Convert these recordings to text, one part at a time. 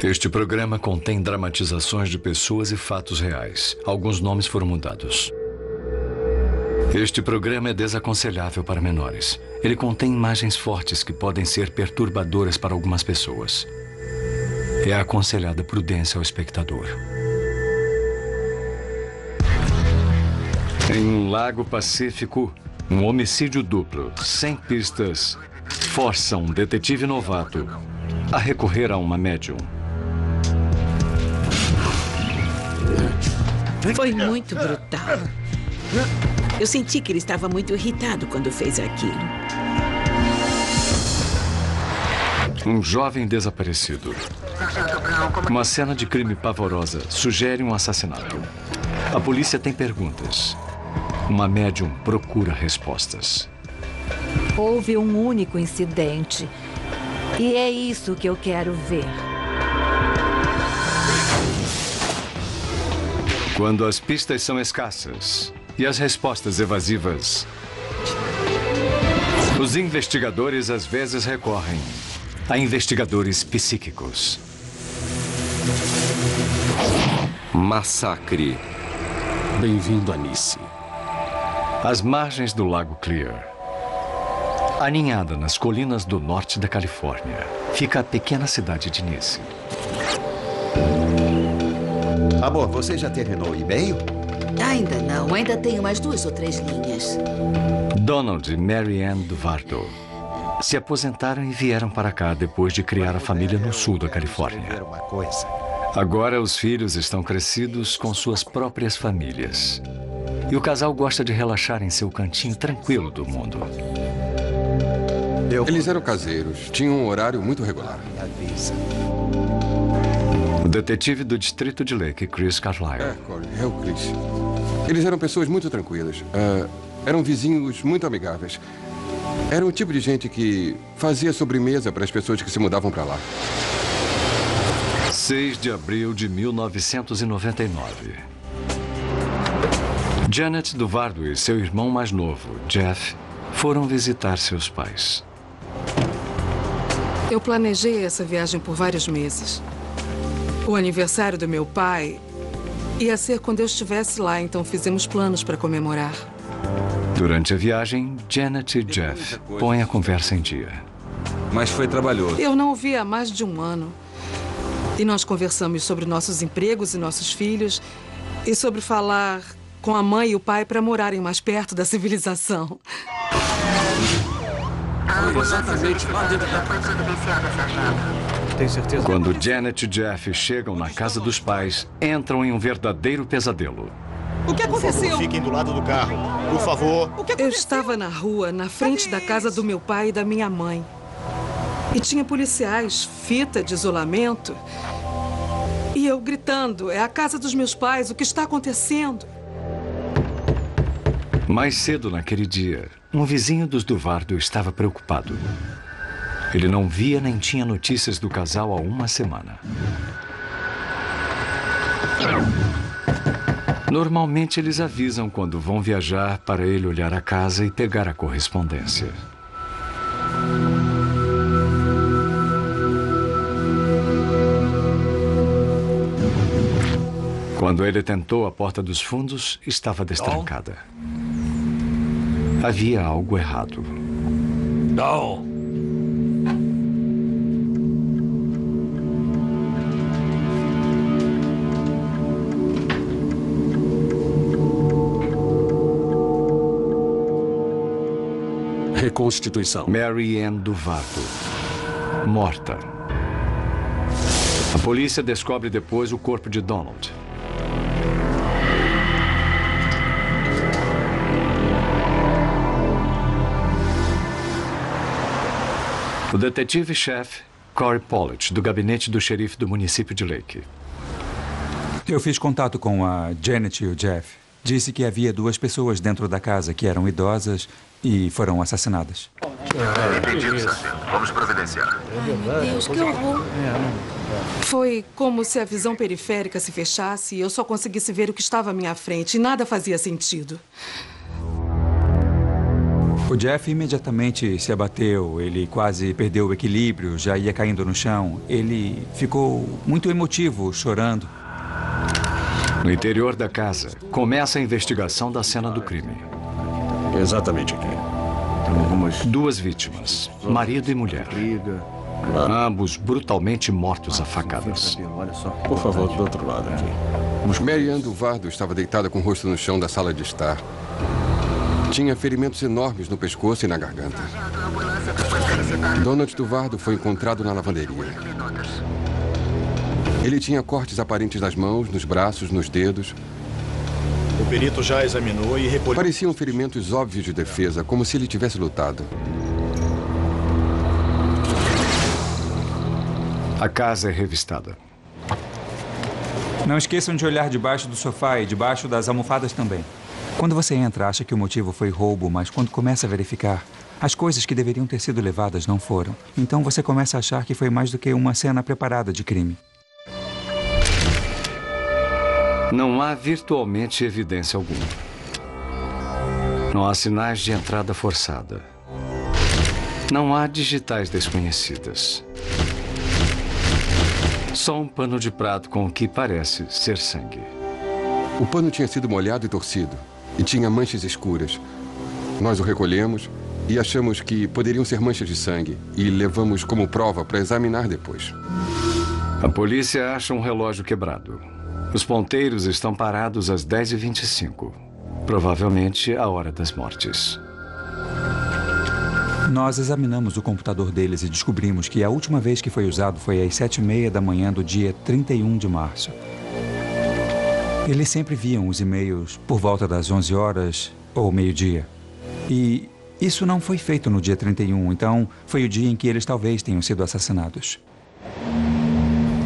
Este programa contém dramatizações de pessoas e fatos reais. Alguns nomes foram mudados. Este programa é desaconselhável para menores. Ele contém imagens fortes que podem ser perturbadoras para algumas pessoas. É aconselhada prudência ao espectador. Em um lago Pacífico, um homicídio duplo, sem pistas, força um detetive novato a recorrer a uma médium. Foi muito brutal. Eu senti que ele estava muito irritado quando fez aquilo. Um jovem desaparecido. Uma cena de crime pavorosa sugere um assassinato. A polícia tem perguntas. Uma médium procura respostas. Houve um único incidente. E é isso que eu quero ver. Quando as pistas são escassas e as respostas evasivas, os investigadores às vezes recorrem a investigadores psíquicos. Massacre. Bem-vindo a Nice. Às margens do Lago Clear, aninhada nas colinas do norte da Califórnia, fica a pequena cidade de Nice. Amor, você já terminou o e-mail? Ainda não. Ainda tenho mais 2 ou 3 linhas. Donald e Mary Ann Duvardo se aposentaram e vieram para cá depois de criar a família no sul da Califórnia. Agora os filhos estão crescidos com suas próprias famílias. E o casal gosta de relaxar em seu cantinho tranquilo do mundo. Eles eram caseiros, tinham um horário muito regular. O detetive do distrito de Lake, Chris Carlisle. É o Chris. Eles eram pessoas muito tranquilas. Eram vizinhos muito amigáveis. Era o tipo de gente que fazia sobremesa para as pessoas que se mudavam para lá. 6 de abril de 1999. Janet Duvardo e seu irmão mais novo, Jeff, foram visitar seus pais. Eu planejei essa viagem por vários meses. O aniversário do meu pai ia ser quando eu estivesse lá, então fizemos planos para comemorar. Durante a viagem, Janet e Jeff põem a conversa em dia. Mas foi trabalhoso. Eu não o vi há mais de 1 ano. E nós conversamos sobre nossos empregos e nossos filhos e sobre falar com a mãe e o pai para morarem mais perto da civilização. Exatamente lá dentro da Tem certeza? Quando Janet e Jeff chegam na casa dos pais, entram em um verdadeiro pesadelo. O que aconteceu? Fiquem do lado do carro, por favor. Eu estava na rua, na frente da casa do meu pai e da minha mãe. E tinha policiais, fita de isolamento. E eu gritando, é a casa dos meus pais, o que está acontecendo? Mais cedo naquele dia, um vizinho dos Duvardo estava preocupado. Ele não via nem tinha notícias do casal há 1 semana. Normalmente eles avisam quando vão viajar para ele olhar a casa e pegar a correspondência. Quando ele tentou a porta dos fundos, estava destrancada. Havia algo errado. Não. Reconstituição. Mary Ann Duvardo, morta. A polícia descobre depois o corpo de Donald. O detetive-chefe, Corey Pollitt, do gabinete do xerife do município de Lake. Eu fiz contato com a Janet e o Jeff. Disse que havia 2 pessoas dentro da casa que eram idosas e foram assassinadas. Entendido, sargento. Vamos providenciar. Ai, meu Deus, que horror. Foi como se a visão periférica se fechasse e eu só conseguisse ver o que estava à minha frente e nada fazia sentido. O Jeff imediatamente se abateu, ele quase perdeu o equilíbrio, já ia caindo no chão. Ele ficou muito emotivo, chorando. No interior da casa, começa a investigação da cena do crime. Exatamente aqui. Duas vítimas, marido e mulher. Ambos brutalmente mortos a facadas. Olha só, por favor, do outro lado aqui. Mary Ann Duvardo estava deitada com o rosto no chão da sala de estar. Tinha ferimentos enormes no pescoço e na garganta. Donald Duvardo foi encontrado na lavanderia. Ele tinha cortes aparentes nas mãos, nos braços, nos dedos. O perito já examinou e recolheu. Pareciam ferimentos óbvios de defesa, como se ele tivesse lutado. A casa é revistada. Não esqueçam de olhar debaixo do sofá e debaixo das almofadas também. Quando você entra, acha que o motivo foi roubo, mas quando começa a verificar, as coisas que deveriam ter sido levadas não foram. Então você começa a achar que foi mais do que uma cena preparada de crime. Não há virtualmente evidência alguma. Não há sinais de entrada forçada. Não há digitais desconhecidas. Só um pano de prato com o que parece ser sangue. O pano tinha sido molhado e torcido, e tinha manchas escuras. Nós o recolhemos e achamos que poderiam ser manchas de sangue, e levamos como prova para examinar depois. A polícia acha um relógio quebrado. Os ponteiros estão parados às 10h25. Provavelmente a hora das mortes. Nós examinamos o computador deles e descobrimos que a última vez que foi usado foi às 7h30 da manhã do dia 31 de março. Eles sempre viam os e-mails por volta das 11 horas ou meio-dia. E isso não foi feito no dia 31, então foi o dia em que eles talvez tenham sido assassinados.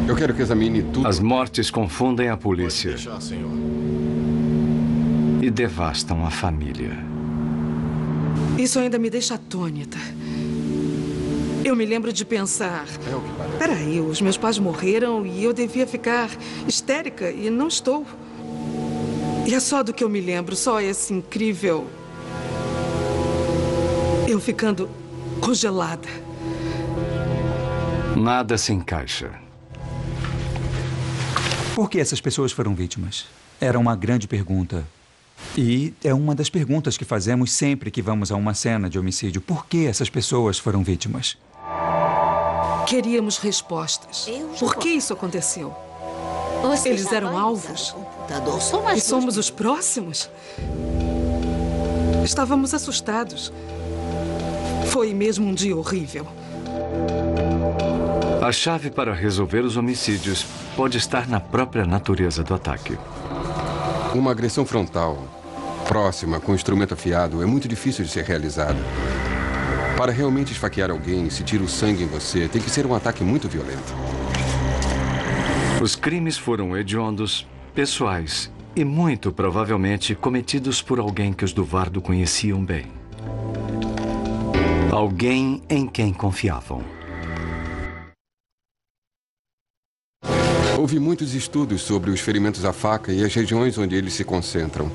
Eu quero que examine tudo. As mortes confundem a polícia. Pode deixar, senhor. E devastam a família. Isso ainda me deixa atônita. Eu me lembro de pensar... Peraí, os meus pais morreram e eu devia ficar histérica e não estou. E é só do que eu me lembro, só esse incrível... Eu ficando congelada. Nada se encaixa. Por que essas pessoas foram vítimas? Era uma grande pergunta. E é uma das perguntas que fazemos sempre que vamos a uma cena de homicídio. Por que essas pessoas foram vítimas? Queríamos respostas. Por que isso aconteceu? Eles eram alvos? E somos os próximos? Estávamos assustados. Foi mesmo um dia horrível. A chave para resolver os homicídios pode estar na própria natureza do ataque. Uma agressão frontal, próxima, com instrumento afiado, é muito difícil de ser realizada. Para realmente esfaquear alguém, se tira o sangue em você, tem que ser um ataque muito violento. Os crimes foram hediondos, pessoais e muito provavelmente cometidos por alguém que os Duvardo conheciam bem. Alguém em quem confiavam. Houve muitos estudos sobre os ferimentos à faca e as regiões onde eles se concentram.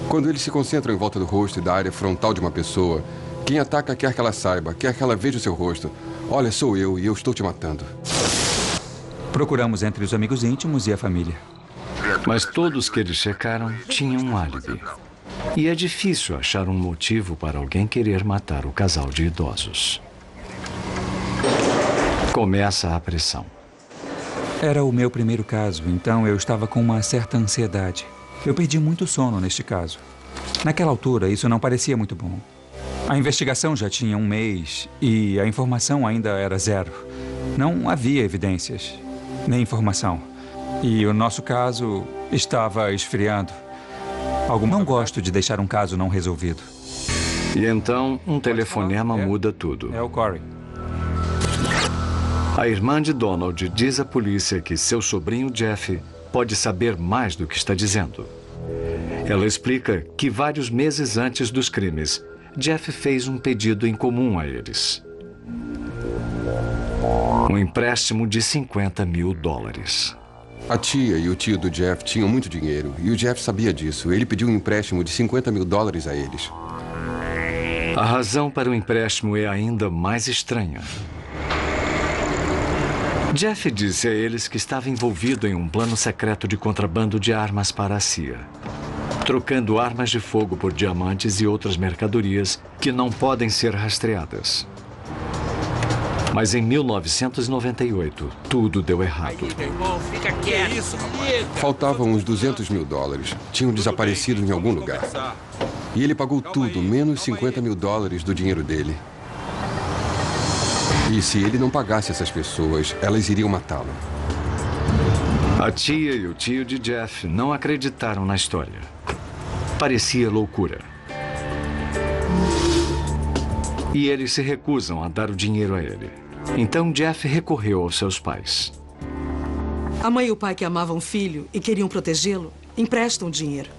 Quando eles se concentram em volta do rosto e da área frontal de uma pessoa, quem ataca quer que ela saiba, quer que ela veja o seu rosto. Olha, sou eu e eu estou te matando. Procuramos entre os amigos íntimos e a família. Mas todos que eles checaram tinham um álibi. E é difícil achar um motivo para alguém querer matar o casal de idosos. Começa a pressão. Era o meu primeiro caso, então eu estava com uma certa ansiedade. Eu perdi muito sono neste caso. Naquela altura, isso não parecia muito bom. A investigação já tinha 1 mês e a informação ainda era 0. Não havia evidências, nem informação. E o nosso caso estava esfriando. Não gosto de deixar um caso não resolvido. E então, um telefonema muda tudo. É o Corey. A irmã de Donald diz à polícia que seu sobrinho Jeff pode saber mais do que está dizendo. Ela explica que vários meses antes dos crimes, Jeff fez um pedido em comum a eles. Um empréstimo de $50 mil. A tia e o tio do Jeff tinham muito dinheiro e o Jeff sabia disso. Ele pediu um empréstimo de $50 mil a eles. A razão para o empréstimo é ainda mais estranha. Jeff disse a eles que estava envolvido em um plano secreto de contrabando de armas para a CIA, trocando armas de fogo por diamantes e outras mercadorias que não podem ser rastreadas. Mas em 1998, tudo deu errado. Faltavam uns 200 mil dólares. Tinham desaparecido em algum lugar. E ele pagou tudo, menos 50 mil dólares do dinheiro dele. E se ele não pagasse essas pessoas, elas iriam matá-lo. A tia e o tio de Jeff não acreditaram na história. Parecia loucura. E eles se recusam a dar o dinheiro a ele. Então Jeff recorreu aos seus pais. A mãe e o pai que amavam o filho e queriam protegê-lo, emprestam dinheiro.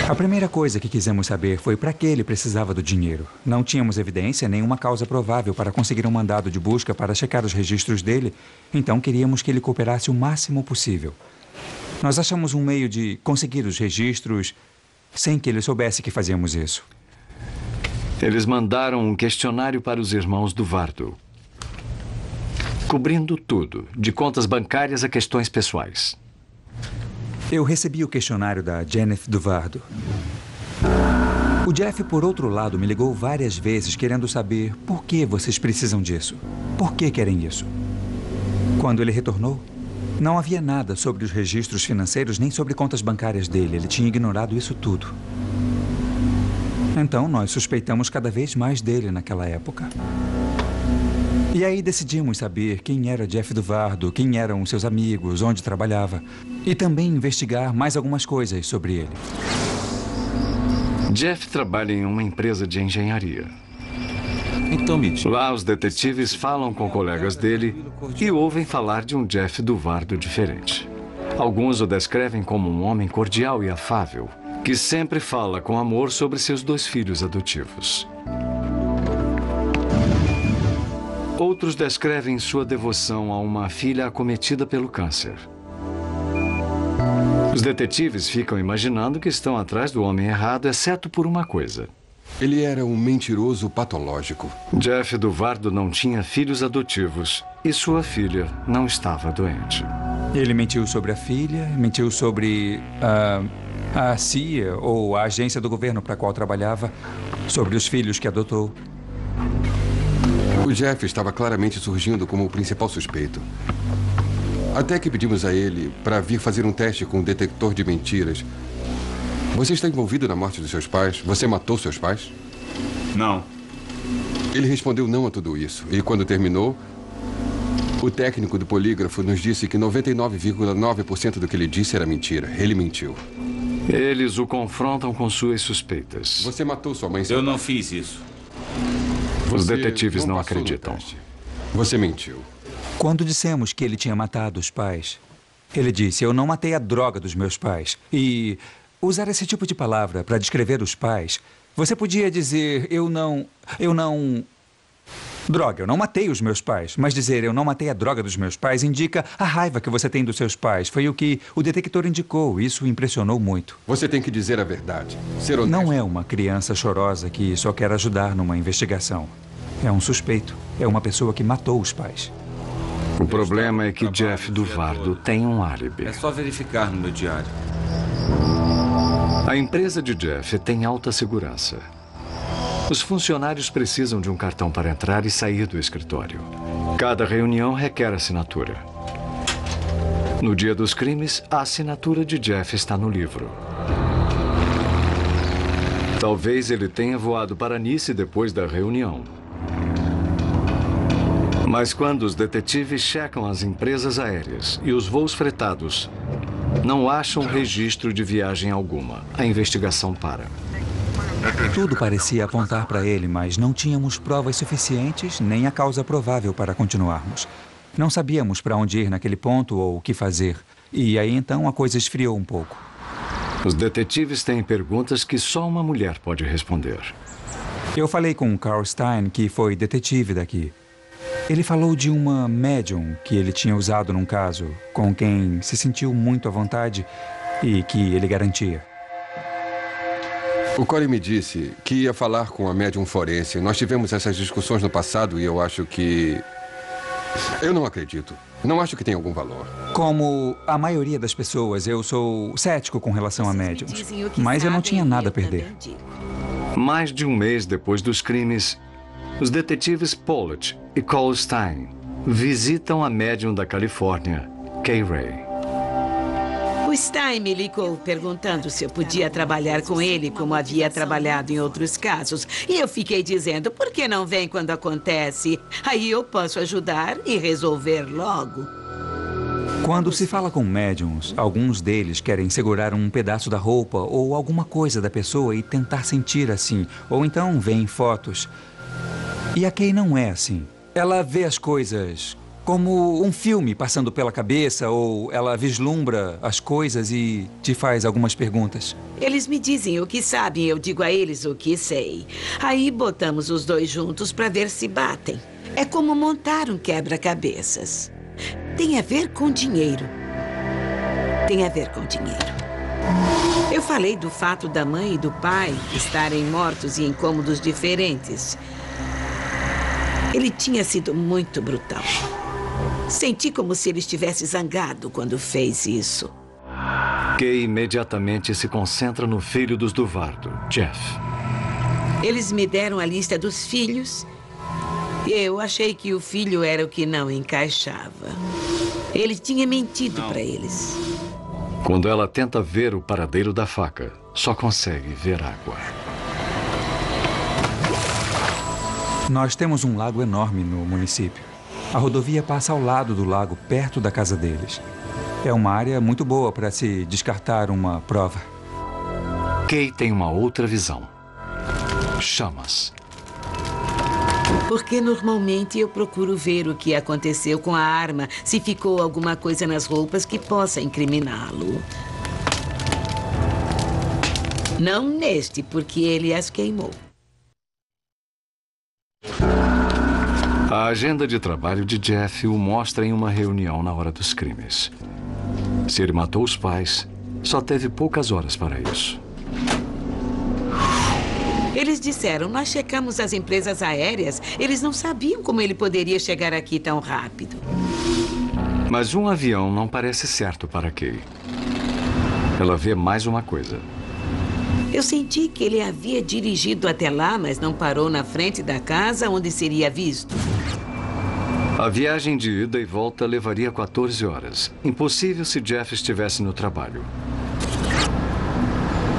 A primeira coisa que quisemos saber foi para que ele precisava do dinheiro. Não tínhamos evidência nem uma causa provável para conseguir um mandado de busca para checar os registros dele, então queríamos que ele cooperasse o máximo possível. Nós achamos um meio de conseguir os registros sem que ele soubesse que fazíamos isso. Eles mandaram um questionário para os irmãos Duvardo, cobrindo tudo, de contas bancárias a questões pessoais. Eu recebi o questionário da Jennifer Duvardo. O Jeff, por outro lado, me ligou várias vezes querendo saber por que vocês precisam disso. Por que querem isso? Quando ele retornou, não havia nada sobre os registros financeiros nem sobre contas bancárias dele. Ele tinha ignorado isso tudo. Então, nós suspeitamos cada vez mais dele naquela época. E aí decidimos saber quem era Jeff Duvardo, quem eram seus amigos, onde trabalhava. E também investigar mais algumas coisas sobre ele. Jeff trabalha em uma empresa de engenharia. Então me diga. Lá os detetives falam com colegas dele e ouvem falar de um Jeff Duvardo diferente. Alguns o descrevem como um homem cordial e afável, que sempre fala com amor sobre seus 2 filhos adotivos. Outros descrevem sua devoção a uma filha acometida pelo câncer. Os detetives ficam imaginando que estão atrás do homem errado, exceto por uma coisa. Ele era um mentiroso patológico. Jeff Duvardo não tinha filhos adotivos e sua filha não estava doente. Ele mentiu sobre a filha, mentiu sobre a CIA ou a agência do governo para a qual trabalhava, sobre os filhos que adotou. O Jeff estava claramente surgindo como o principal suspeito. Até que pedimos a ele para vir fazer um teste com um detector de mentiras. Você está envolvido na morte dos seus pais? Você matou seus pais? Não. Ele respondeu não a tudo isso. E quando terminou, o técnico do polígrafo nos disse que 99,9% do que ele disse era mentira. Ele mentiu. Eles o confrontam com suas suspeitas. Você matou sua mãe? Eu não fiz isso. Os detetives não acreditam. Você mentiu. Quando dissemos que ele tinha matado os pais, ele disse: eu não matei a droga dos meus pais. E usar esse tipo de palavra para descrever os pais, você podia dizer: eu não... Droga, eu não matei os meus pais. Mas dizer eu não matei a droga dos meus pais indica a raiva que você tem dos seus pais. Foi o que o detector indicou. Isso o impressionou muito. Você tem que dizer a verdade. Ser honesto. Não é uma criança chorosa que só quer ajudar numa investigação. É um suspeito. É uma pessoa que matou os pais. O problema é que Jeff Duvardo tem um álibi. É só verificar no meu diário. A empresa de Jeff tem alta segurança. Os funcionários precisam de um cartão para entrar e sair do escritório. Cada reunião requer assinatura. No dia dos crimes, a assinatura de Jeff está no livro. Talvez ele tenha voado para Nice depois da reunião. Mas quando os detetives checam as empresas aéreas e os voos fretados, não acham registro de viagem alguma. A investigação para. Tudo parecia apontar para ele, mas não tínhamos provas suficientes nem a causa provável para continuarmos. Não sabíamos para onde ir naquele ponto ou o que fazer. E aí então a coisa esfriou um pouco. Os detetives têm perguntas que só uma mulher pode responder. Eu falei com o Carl Stein, que foi detetive daqui. Ele falou de uma médium que ele tinha usado num caso, com quem se sentiu muito à vontade e que ele garantia. O Corey me disse que ia falar com a médium forense. Nós tivemos essas discussões no passado e eu acho que... Eu não acredito. Não acho que tenha algum valor. Como a maioria das pessoas, eu sou cético com relação a médiums. Mas eu não tinha nada a perder. Mais de um mês depois dos crimes, os detetives Pollitt e Cole Stein visitam a médium da Califórnia, Kay Ray. O Stein me ligou perguntando se eu podia trabalhar com ele como havia trabalhado em outros casos. E eu fiquei dizendo, por que não vem quando acontece? Aí eu posso ajudar e resolver logo. Quando se fala com médiums, alguns deles querem segurar um pedaço da roupa ou alguma coisa da pessoa e tentar sentir assim. Ou então veem fotos. E a Kay não é assim. Ela vê as coisas como um filme passando pela cabeça, ou ela vislumbra as coisas e te faz algumas perguntas. Eles me dizem o que sabem, eu digo a eles o que sei. Aí botamos os dois juntos para ver se batem. É como montar um quebra-cabeças. Tem a ver com dinheiro. Tem a ver com dinheiro. Eu falei do fato da mãe e do pai estarem mortos e em cômodos diferentes. Ele tinha sido muito brutal. Senti como se ele estivesse zangado quando fez isso. Kay imediatamente se concentra no filho dos Duvardo, Jeff. Eles me deram a lista dos filhos e eu achei que o filho era o que não encaixava. Ele tinha mentido para eles. Quando ela tenta ver o paradeiro da faca, só consegue ver água. Nós temos um lago enorme no município. A rodovia passa ao lado do lago, perto da casa deles. É uma área muito boa para se descartar uma prova. Kay tem uma outra visão. Chamas. Porque normalmente eu procuro ver o que aconteceu com a arma, se ficou alguma coisa nas roupas que possa incriminá-lo. Não neste, porque ele as queimou. A agenda de trabalho de Jeff o mostra em uma reunião na hora dos crimes. Se ele matou os pais, só teve poucas horas para isso. Eles disseram, nós checamos as empresas aéreas. Eles não sabiam como ele poderia chegar aqui tão rápido. Mas um avião não parece certo para Kay. Ela vê mais uma coisa. Eu senti que ele havia dirigido até lá, mas não parou na frente da casa onde seria visto. A viagem de ida e volta levaria 14 horas. Impossível se Jeff estivesse no trabalho.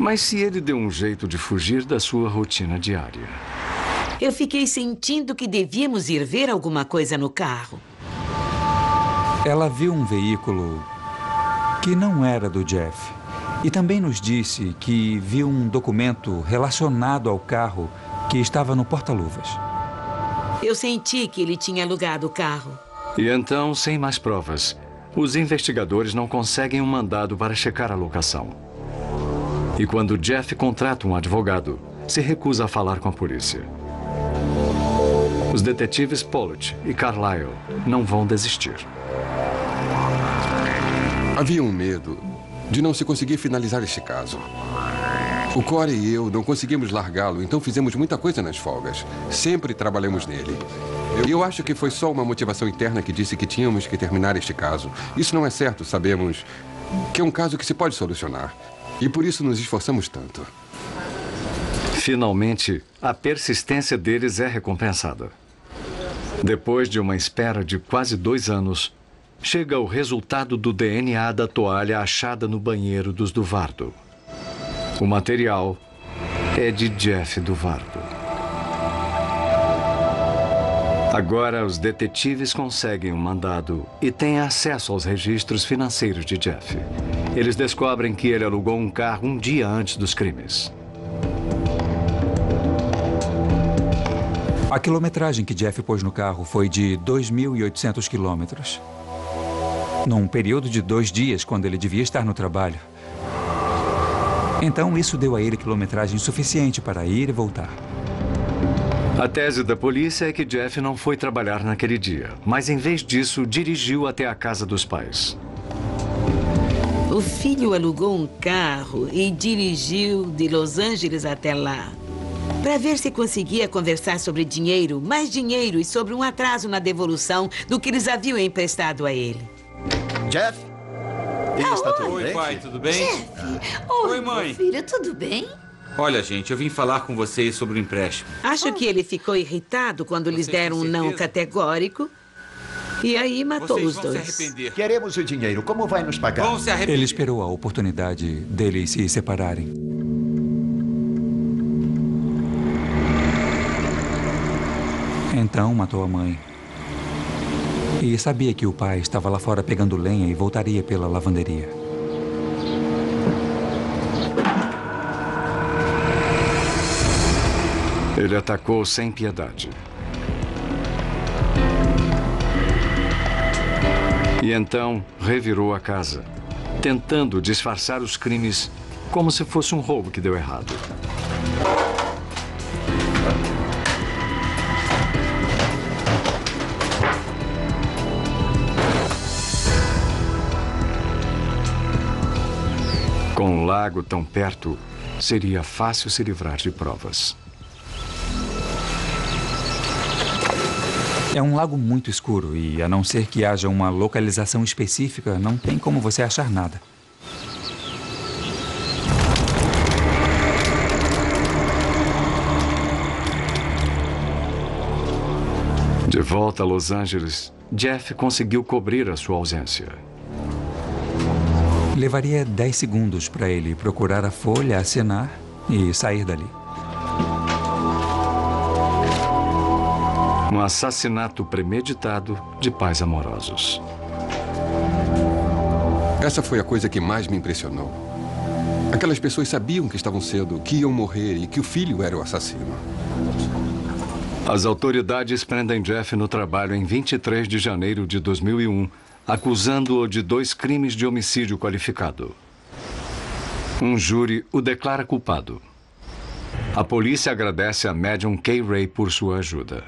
Mas se ele deu um jeito de fugir da sua rotina diária? Eu fiquei sentindo que devíamos ir ver alguma coisa no carro. Ela viu um veículo que não era do Jeff. E também nos disse que viu um documento relacionado ao carro que estava no porta-luvas. Eu senti que ele tinha alugado o carro. E então, sem mais provas, os investigadores não conseguem um mandado para checar a locação. E quando Jeff contrata um advogado, se recusa a falar com a polícia. Os detetives Pollitt e Carlyle não vão desistir. Havia um medo de não se conseguir finalizar este caso. O Corey e eu não conseguimos largá-lo, então fizemos muita coisa nas folgas. Sempre trabalhamos nele. Eu acho que foi só uma motivação interna que disse que tínhamos que terminar este caso. Isso não é certo, sabemos que é um caso que se pode solucionar. E por isso nos esforçamos tanto. Finalmente, a persistência deles é recompensada. Depois de uma espera de quase 2 anos, chega o resultado do DNA da toalha achada no banheiro dos Duvardo. O material é de Jeff Duvardo. Agora, os detetives conseguem um mandado e têm acesso aos registros financeiros de Jeff. Eles descobrem que ele alugou um carro um dia antes dos crimes. A quilometragem que Jeff pôs no carro foi de 2.800 quilômetros. Num período de 2 dias, quando ele devia estar no trabalho. Então, isso deu a ele quilometragem suficiente para ir e voltar. A tese da polícia é que Jeff não foi trabalhar naquele dia, mas em vez disso, dirigiu até a casa dos pais. O filho alugou um carro e dirigiu de Los Angeles até lá, para ver se conseguia conversar sobre dinheiro, mais dinheiro e sobre um atraso na devolução do que eles haviam emprestado a ele. Jeff? Está tudo Oi, bem? pai, tudo bem? Jeff! Oi, Oi, mãe. meu filho, tudo bem? Olha, gente, eu vim falar com vocês sobre o empréstimo. Acho que ele ficou irritado quando lhes deram um não categórico. E aí matou Vocês os vão dois. se arrepender. Queremos o dinheiro. Como vai nos pagar? Vão se arrepender. Ele esperou a oportunidade deles se separarem. Então matou a mãe. E sabia que o pai estava lá fora pegando lenha e voltaria pela lavanderia. Ele atacou sem piedade. E então revirou a casa, tentando disfarçar os crimes como se fosse um roubo que deu errado. Com um lago tão perto, seria fácil se livrar de provas. É um lago muito escuro e, a não ser que haja uma localização específica, não tem como você achar nada. De volta a Los Angeles, Jeff conseguiu cobrir a sua ausência. Levaria 10 segundos para ele procurar a folha, assinar e sair dali. Um assassinato premeditado de pais amorosos. Essa foi a coisa que mais me impressionou. Aquelas pessoas sabiam que estavam cedo, que iam morrer e que o filho era o assassino. As autoridades prendem Jeff no trabalho em 23 de janeiro de 2001, acusando-o de 2 crimes de homicídio qualificado. Um júri o declara culpado. A polícia agradece a médium Kay Ray por sua ajuda.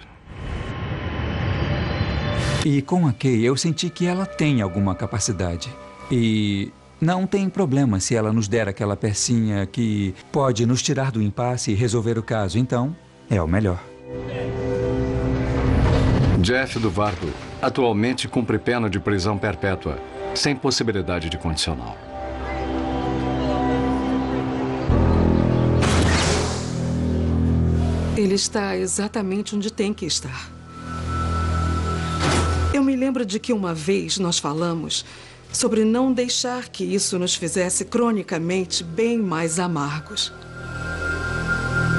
E com a Kay, eu senti que ela tem alguma capacidade. E não tem problema se ela nos der aquela pecinha que pode nos tirar do impasse e resolver o caso. Então, é o melhor. Jeff Duvardo atualmente cumpre pena de prisão perpétua, sem possibilidade de condicional. Ele está exatamente onde tem que estar. Eu me lembro de que uma vez nós falamos sobre não deixar que isso nos fizesse cronicamente bem mais amargos.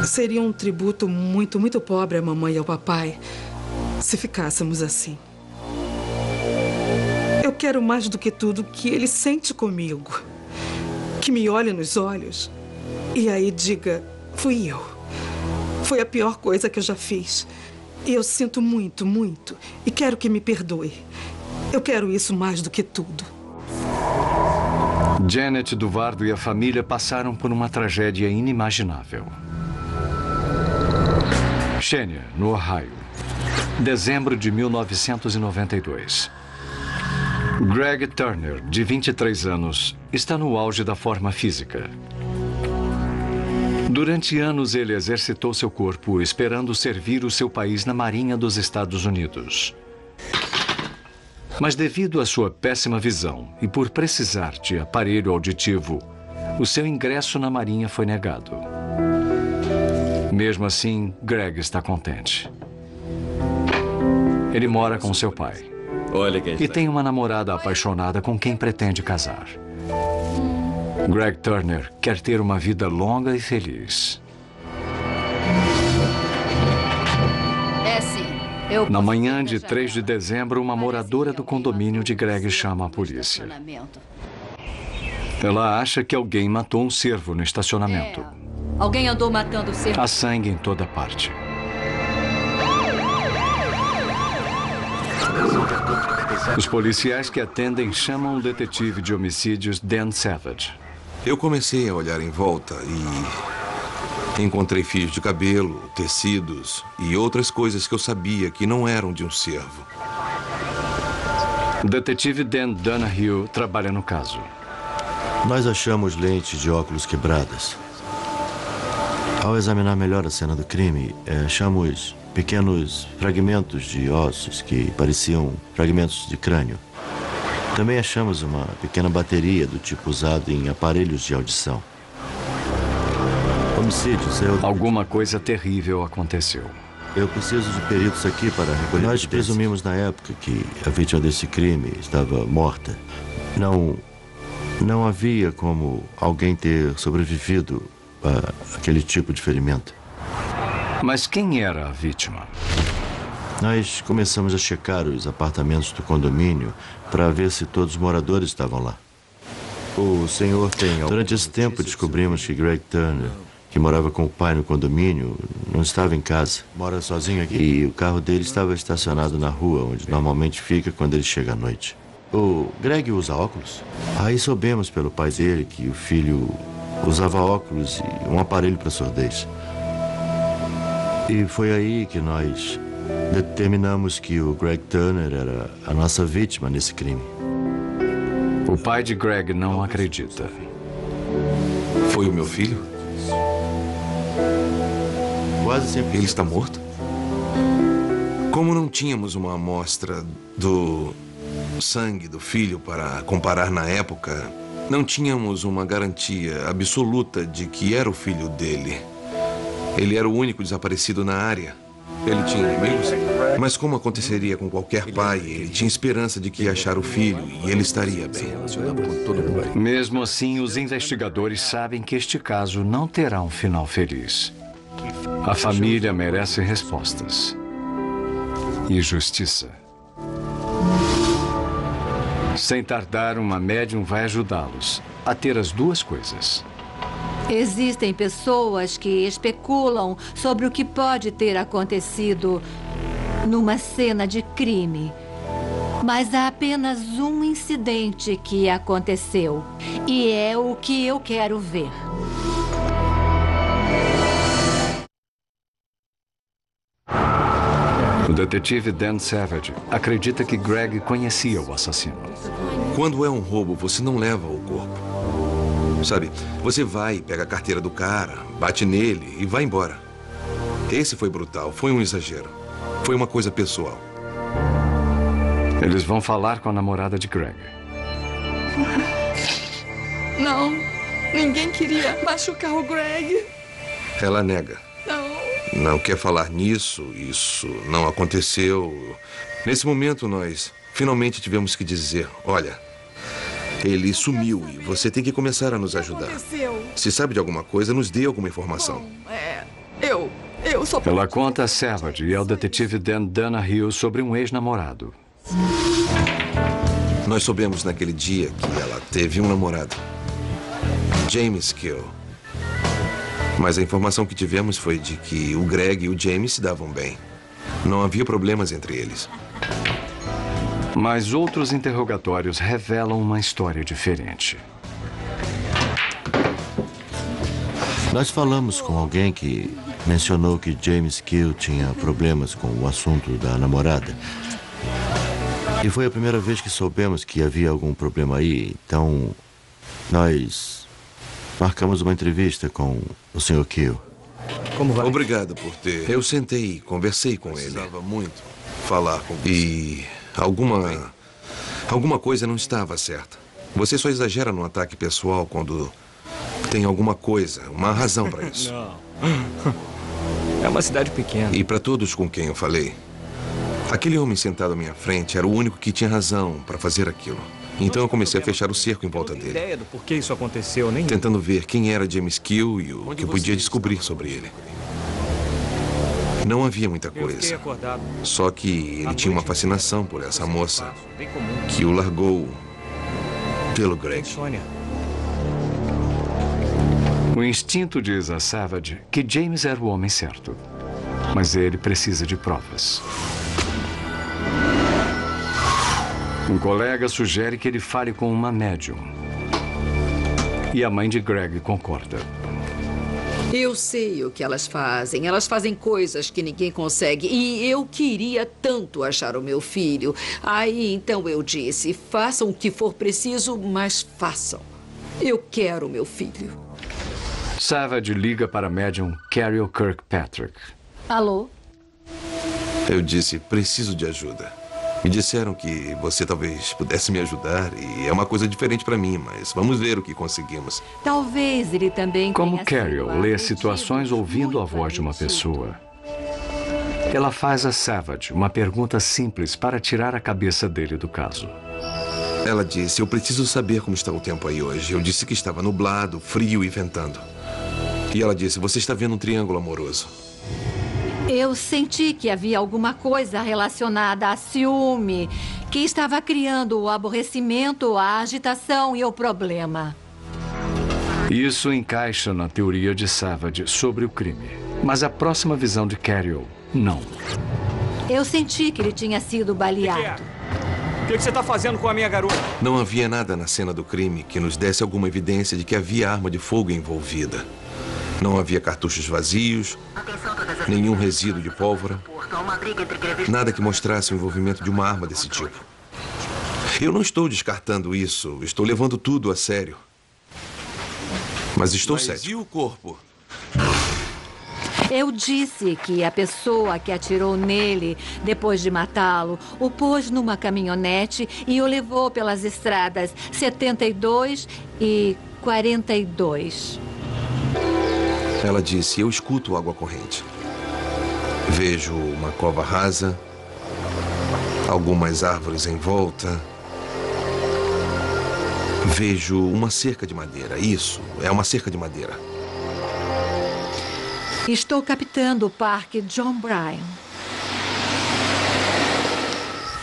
Seria um tributo muito pobre à mamãe e ao papai se ficássemos assim. Eu quero mais do que tudo que ele sente comigo. Que me olhe nos olhos e aí diga, fui eu. Foi a pior coisa que eu já fiz. E eu sinto muito e quero que me perdoe. Eu quero isso mais do que tudo. Janet Duvardo e a família passaram por uma tragédia inimaginável. Xenia, no Ohio, dezembro de 1992. Greg Turner, de 23 anos, está no auge da forma física. Durante anos, ele exercitou seu corpo, esperando servir o seu país na Marinha dos Estados Unidos. Mas devido à sua péssima visão e por precisar de aparelho auditivo, o seu ingresso na Marinha foi negado. Mesmo assim, Greg está contente. Ele mora com seu pai. Olha quem está. E tem uma namorada apaixonada com quem pretende casar. Greg Turner quer ter uma vida longa e feliz. É sim. Na manhã de 3 de dezembro, uma moradora do condomínio de Greg chama a polícia. Ela acha que alguém matou um cervo no estacionamento. Alguém andou matando o cervo. Há sangue em toda parte. Os policiais que atendem chamam o detetive de homicídios Dan Savage. Eu comecei a olhar em volta e encontrei fios de cabelo, tecidos e outras coisas que eu sabia que não eram de um cervo. O detetive Dan Donahue trabalha no caso. Nós achamos lentes de óculos quebradas. Ao examinar melhor a cena do crime, achamos pequenos fragmentos de ossos que pareciam fragmentos de crânio. Também achamos uma pequena bateria do tipo usado em aparelhos de audição. Homicídios. Alguma coisa terrível aconteceu. Eu preciso de peritos aqui para recolher. Nós presumimos na época que a vítima desse crime estava morta. Não havia como alguém ter sobrevivido a aquele tipo de ferimento. Mas quem era a vítima? Nós começamos a checar os apartamentos do condomínio para ver se todos os moradores estavam lá. O senhor tem... Durante esse tempo descobrimos que Greg Turner, que morava com o pai no condomínio, não estava em casa. Mora sozinho aqui? E o carro dele estava estacionado na rua, onde normalmente fica quando ele chega à noite. O Greg usa óculos? Aí soubemos pelo pai dele que o filho usava óculos e um aparelho para surdez. E foi aí que nós determinamos que o Greg Turner era a nossa vítima nesse crime. O pai de Greg não acredita. Foi o meu filho? Quase sempre. Ele está morto? Como não tínhamos uma amostra do sangue do filho para comparar na época, não tínhamos uma garantia absoluta de que era o filho dele. Ele era o único desaparecido na área. Ele tinha amigos, mas como aconteceria com qualquer pai, ele tinha esperança de que ia achar o filho e ele estaria bem. Mesmo assim, os investigadores sabem que este caso não terá um final feliz. A família merece respostas e justiça. Sem tardar, uma médium vai ajudá-los a ter as duas coisas. Existem pessoas que especulam sobre o que pode ter acontecido numa cena de crime. Mas há apenas um incidente que aconteceu. E é o que eu quero ver. O detetive Dan Savage acredita que Greg conhecia o assassino. Quando é um roubo, você não leva o corpo. Sabe, você vai, pega a carteira do cara, bate nele e vai embora. Esse foi brutal, foi um exagero. Foi uma coisa pessoal. Eles vão falar com a namorada de Greg. Não, ninguém queria machucar o Greg. Ela nega. Não quer falar nisso, isso não aconteceu. Nesse momento, nós finalmente tivemos que dizer, olha, ele sumiu e você tem que começar a nos ajudar. Se sabe de alguma coisa, nos dê alguma informação. Eu só... Ela conta a Savage e ao detetive Dan Donahue sobre um ex-namorado. Nós soubemos naquele dia que ela teve um namorado, James Kill. Mas a informação que tivemos foi de que o Greg e o James se davam bem. Não havia problemas entre eles. Mas outros interrogatórios revelam uma história diferente. Nós falamos com alguém que mencionou que James Kill tinha problemas com o assunto da namorada. E foi a primeira vez que soubemos que havia algum problema aí. Então, nós marcamos uma entrevista com o Sr. Kill. Como vai? Obrigado por ter... Eu sentei e conversei com ele. Precisava muito falar com você. E alguma coisa não estava certa. Você só exagera no ataque pessoal quando tem alguma coisa, uma razão para isso. Não. É uma cidade pequena. E para todos com quem eu falei, aquele homem sentado à minha frente era o único que tinha razão para fazer aquilo. Então eu comecei a fechar o cerco em volta dele. Ideia do porquê isso aconteceu, nem tentando ver quem era James Kill e o que eu podia descobrir sobre ele. Não havia muita coisa. Só que ele tinha uma fascinação por essa moça que o largou pelo Greg. O instinto diz a Savage que James era o homem certo. Mas ele precisa de provas. Um colega sugere que ele fale com uma médium. E a mãe de Greg concorda. Eu sei o que elas fazem. Elas fazem coisas que ninguém consegue. E eu queria tanto achar o meu filho. Aí, então, eu disse, façam o que for preciso, mas façam. Eu quero meu filho. Savage liga para a médium Carol Kirkpatrick. Alô? Eu disse, preciso de ajuda. Me disseram que você talvez pudesse me ajudar e é uma coisa diferente para mim, mas vamos ver o que conseguimos. Talvez ele também Como Carol lê situações ouvindo a voz de uma pessoa, ela faz a Savage uma pergunta simples para tirar a cabeça dele do caso. Ela disse, eu preciso saber como está o tempo aí hoje. Eu disse que estava nublado, frio e ventando. E ela disse, você está vendo um triângulo amoroso. Eu senti que havia alguma coisa relacionada a ciúme, que estava criando o aborrecimento, a agitação e o problema. Isso encaixa na teoria de Savage sobre o crime. Mas a próxima visão de Carol, não. Eu senti que ele tinha sido baleado. O que você está fazendo com a minha garota? Não havia nada na cena do crime que nos desse alguma evidência de que havia arma de fogo envolvida. Não havia cartuchos vazios, nenhum resíduo de pólvora, nada que mostrasse o envolvimento de uma arma desse tipo. Eu não estou descartando isso, estou levando tudo a sério. Mas estou sério. E o corpo? Eu disse que a pessoa que atirou nele, depois de matá-lo, o pôs numa caminhonete e o levou pelas estradas 72 e 42. Ela disse, eu escuto água corrente. Vejo uma cova rasa, algumas árvores em volta. Vejo uma cerca de madeira. Isso, é uma cerca de madeira. Estou captando o Parque John Bryan.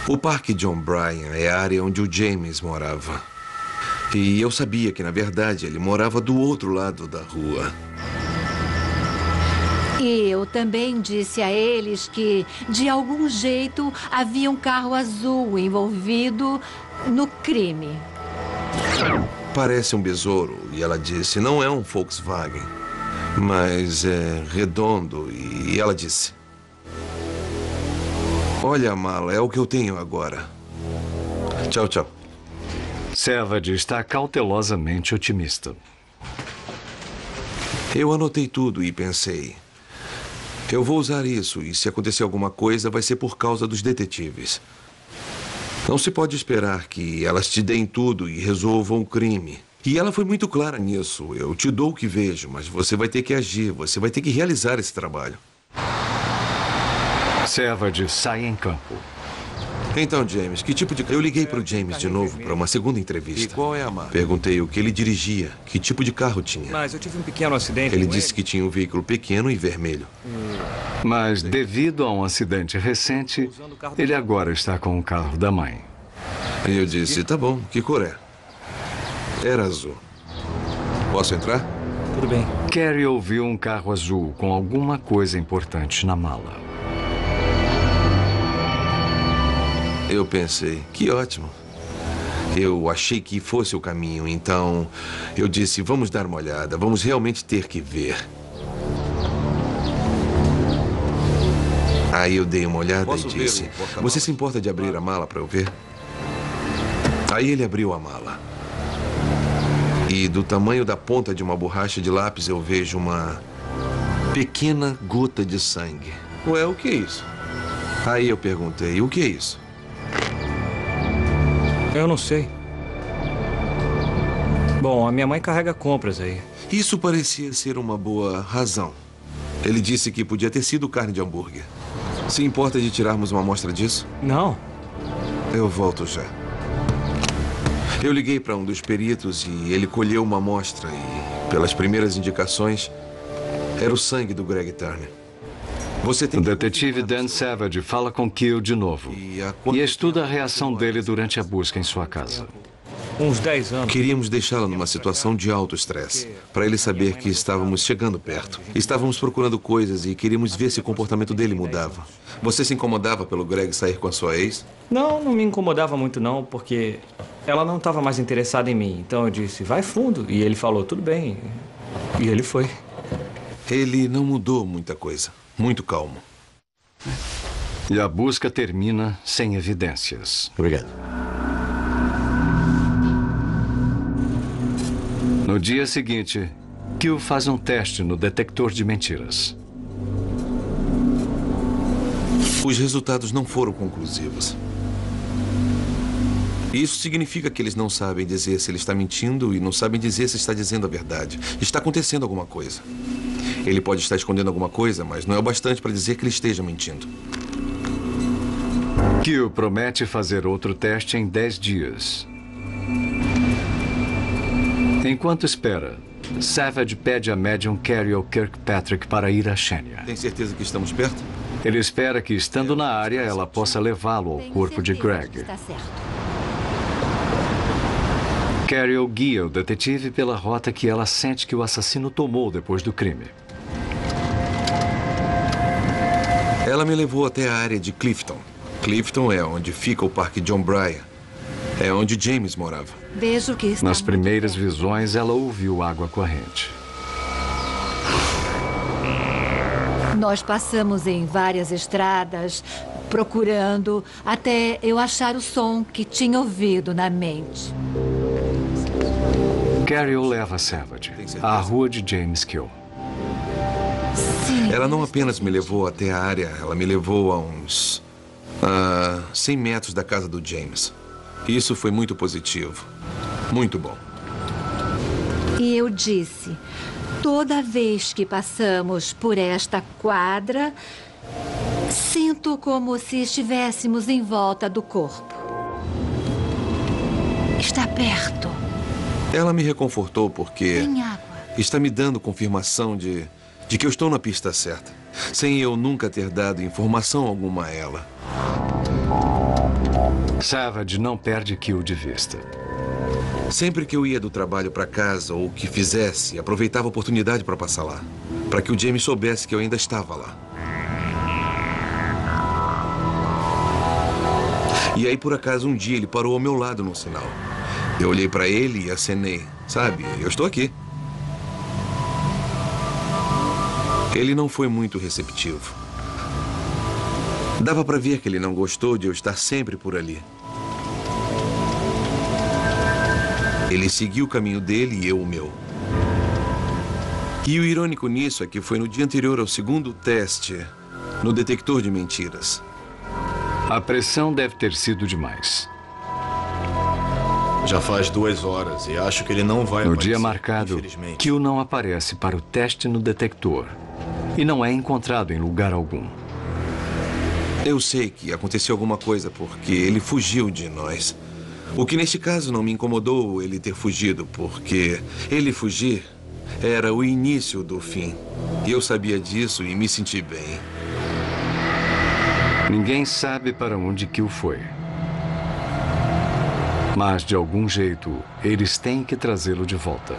O Parque John Bryan é a área onde o James morava. E eu sabia que, na verdade, ele morava do outro lado da rua. E eu também disse a eles que, de algum jeito, havia um carro azul envolvido no crime. Parece um besouro, e ela disse, não é um Volkswagen, mas é redondo. E ela disse, olha a mala, é o que eu tenho agora. Tchau, tchau. Savage está cautelosamente otimista. Eu anotei tudo e pensei, eu vou usar isso e se acontecer alguma coisa vai ser por causa dos detetives. Não se pode esperar que elas te deem tudo e resolvam o crime. E ela foi muito clara nisso. Eu te dou o que vejo, mas você vai ter que agir, você vai ter que realizar esse trabalho. Savage sai em campo. Então, James, que tipo de... Eu liguei para o James de novo para uma segunda entrevista. E qual é a marca? Perguntei o que ele dirigia, que tipo de carro tinha. Mas eu tive um pequeno acidente. Ele disse que tinha um veículo pequeno e vermelho. Mas, devido a um acidente recente, ele agora está com o carro da mãe. E eu disse, tá bom, que cor é? Era azul. Posso entrar? Tudo bem. Carrie ouviu um carro azul com alguma coisa importante na mala. Eu pensei, que ótimo. Eu achei que fosse o caminho, então eu disse, vamos dar uma olhada, vamos realmente ter que ver. Aí eu dei uma olhada e disse, você se importa de abrir a mala para eu ver? Aí ele abriu a mala. E do tamanho da ponta de uma borracha de lápis eu vejo uma pequena gota de sangue. Ué, o que é isso? Aí eu perguntei, o que é isso? Eu não sei. Bom, a minha mãe carrega compras aí. Isso parecia ser uma boa razão. Ele disse que podia ter sido carne de hambúrguer. Se importa de tirarmos uma amostra disso? Não. Eu volto já. Eu liguei para um dos peritos e ele colheu uma amostra e, pelas primeiras indicações, era o sangue do Greg Turner. O detetive Dan Savage fala com Kill de novo e estuda a reação dele durante a busca em sua casa. Uns 10 anos. Queríamos deixá-lo numa situação de alto estresse, para ele saber que estávamos chegando perto. Estávamos procurando coisas e queríamos ver se o comportamento dele mudava. Você se incomodava pelo Greg sair com a sua ex? Não me incomodava muito não, porque ela não estava mais interessada em mim. Então eu disse, vai fundo. E ele falou, tudo bem. E ele foi. Ele não mudou muita coisa. Muito calmo. E a busca termina sem evidências. Obrigado. No dia seguinte, Q faz um teste no detector de mentiras. Os resultados não foram conclusivos. Isso significa que eles não sabem dizer se ele está mentindo e não sabem dizer se está dizendo a verdade. Está acontecendo alguma coisa. Ele pode estar escondendo alguma coisa, mas não é o bastante para dizer que ele esteja mentindo. Q promete fazer outro teste em 10 dias. Enquanto espera, Savage pede a médium Cariol Kirkpatrick para ir a Shania. Tem certeza que estamos perto? Ele espera que, estando na área, ela possa levá-lo ao corpo de Greg. Está certo. Cariol guia o detetive pela rota que ela sente que o assassino tomou depois do crime. Ela me levou até a área de Clifton. Clifton é onde fica o Parque John Bryan. É onde James morava. Vejo que está Nas primeiras visões, ela ouviu água corrente. Nós passamos em várias estradas, procurando, até eu achar o som que tinha ouvido na mente. Cariol leva Savage à rua de James Kill. Sim. Ela não apenas me levou até a área, ela me levou a uns 100 metros da casa do James. Isso foi muito positivo. Muito bom. E eu disse, toda vez que passamos por esta quadra, sinto como se estivéssemos em volta do corpo. Está perto. Ela me reconfortou porque Tem água. está me dando confirmação de que eu estou na pista certa, sem eu nunca ter dado informação alguma a ela. Savage não perde Q de vista. Sempre que eu ia do trabalho para casa ou o que fizesse, aproveitava a oportunidade para passar lá, para que o James soubesse que eu ainda estava lá. E aí, por acaso, um dia ele parou ao meu lado no sinal. Eu olhei para ele e acenei. Sabe, eu estou aqui. Ele não foi muito receptivo. Dava para ver que ele não gostou de eu estar sempre por ali. Ele seguiu o caminho dele e eu o meu. E o irônico nisso é que foi no dia anterior ao segundo teste, no detector de mentiras. A pressão deve ter sido demais. Já faz 2 horas e acho que ele não vai No aparecer, dia marcado, infelizmente. Q não aparece para o teste no detector e não é encontrado em lugar algum. Eu sei que aconteceu alguma coisa porque ele fugiu de nós. O que neste caso não me incomodou ele ter fugido, porque ele fugir era o início do fim. E eu sabia disso e me senti bem. Ninguém sabe para onde Q foi. Mas, de algum jeito, eles têm que trazê-lo de volta.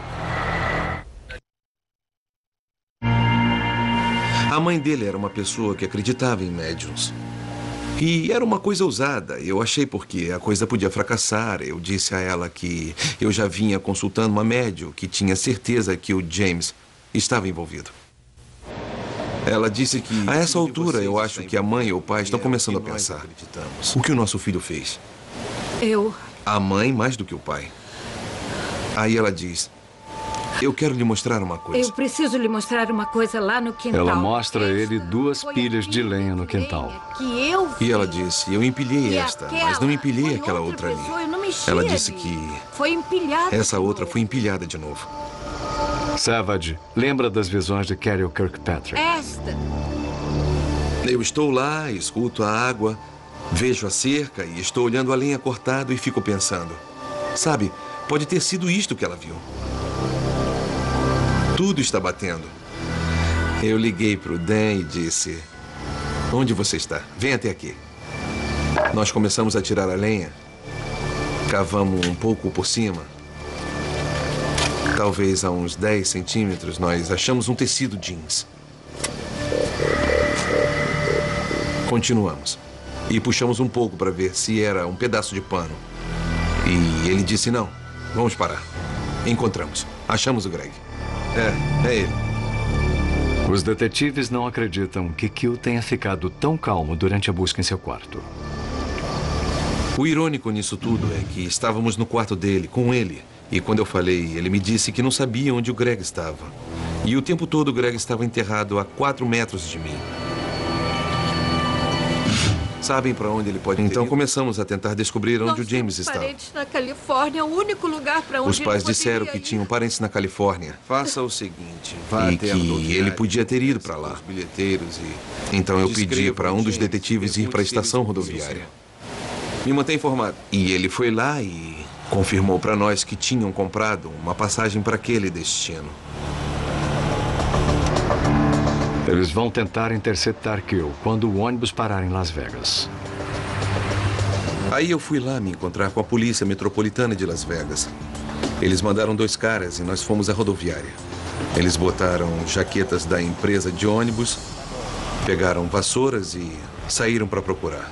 A mãe dele era uma pessoa que acreditava em médiums. E era uma coisa ousada. Eu achei porque a coisa podia fracassar. Eu disse a ela que eu já vinha consultando uma médium que tinha certeza que o James estava envolvido. Ela disse que, a essa altura, eu acho que a mãe e o pai estão começando a pensar. O que o nosso filho fez? A mãe mais do que o pai. Aí ela diz, eu quero lhe mostrar uma coisa. Eu preciso lhe mostrar uma coisa lá no quintal. Ela mostra a ele 2 pilhas de lenha no quintal. Que eu vi. E ela disse, eu empilhei E esta, aquela mas não empilhei foi aquela outra outra pessoa, eu não ali. mexi Ela disse ali. que Foi empilhada. essa outra foi empilhada de novo. Savage lembra das visões de Cariol Kirkpatrick. Esta. Eu estou lá, escuto a água, vejo a cerca e estou olhando a lenha cortada e fico pensando. Sabe, pode ter sido isto que ela viu. Tudo está batendo. Eu liguei para o Dan e disse, onde você está? Vem até aqui. Nós começamos a tirar a lenha. Cavamos um pouco por cima. Talvez a uns 10 centímetros nós achamos um tecido jeans. Continuamos. E puxamos um pouco para ver se era um pedaço de pano. E ele disse não. Vamos parar. Encontramos. Achamos o Greg. É ele. Os detetives não acreditam que Q tenha ficado tão calmo durante a busca em seu quarto. O irônico nisso tudo é que estávamos no quarto dele, com ele, E quando eu falei, ele me disse que não sabia onde o Greg estava. E o tempo todo o Greg estava enterrado a 4 metros de mim. Sabem para onde ele pode ter ido? Começamos a tentar descobrir onde o James estava. Parentes na Califórnia, o único lugar para onde Os pais ele disseram poderia que ir. tinham parentes na Califórnia. Faça o seguinte, vá até a rodoviária, ele podia ter ido para lá. Os bilheteiros e... Então eu pedi para um dos detetives ir para a estação rodoviária. Me mantém informado. E ele foi lá e confirmou para nós que tinham comprado uma passagem para aquele destino. Eles vão tentar interceptar Kill quando o ônibus parar em Las Vegas. Aí eu fui lá me encontrar com a polícia metropolitana de Las Vegas. Eles mandaram 2 caras e nós fomos à rodoviária. Eles botaram jaquetas da empresa de ônibus, pegaram vassouras e saíram para procurar.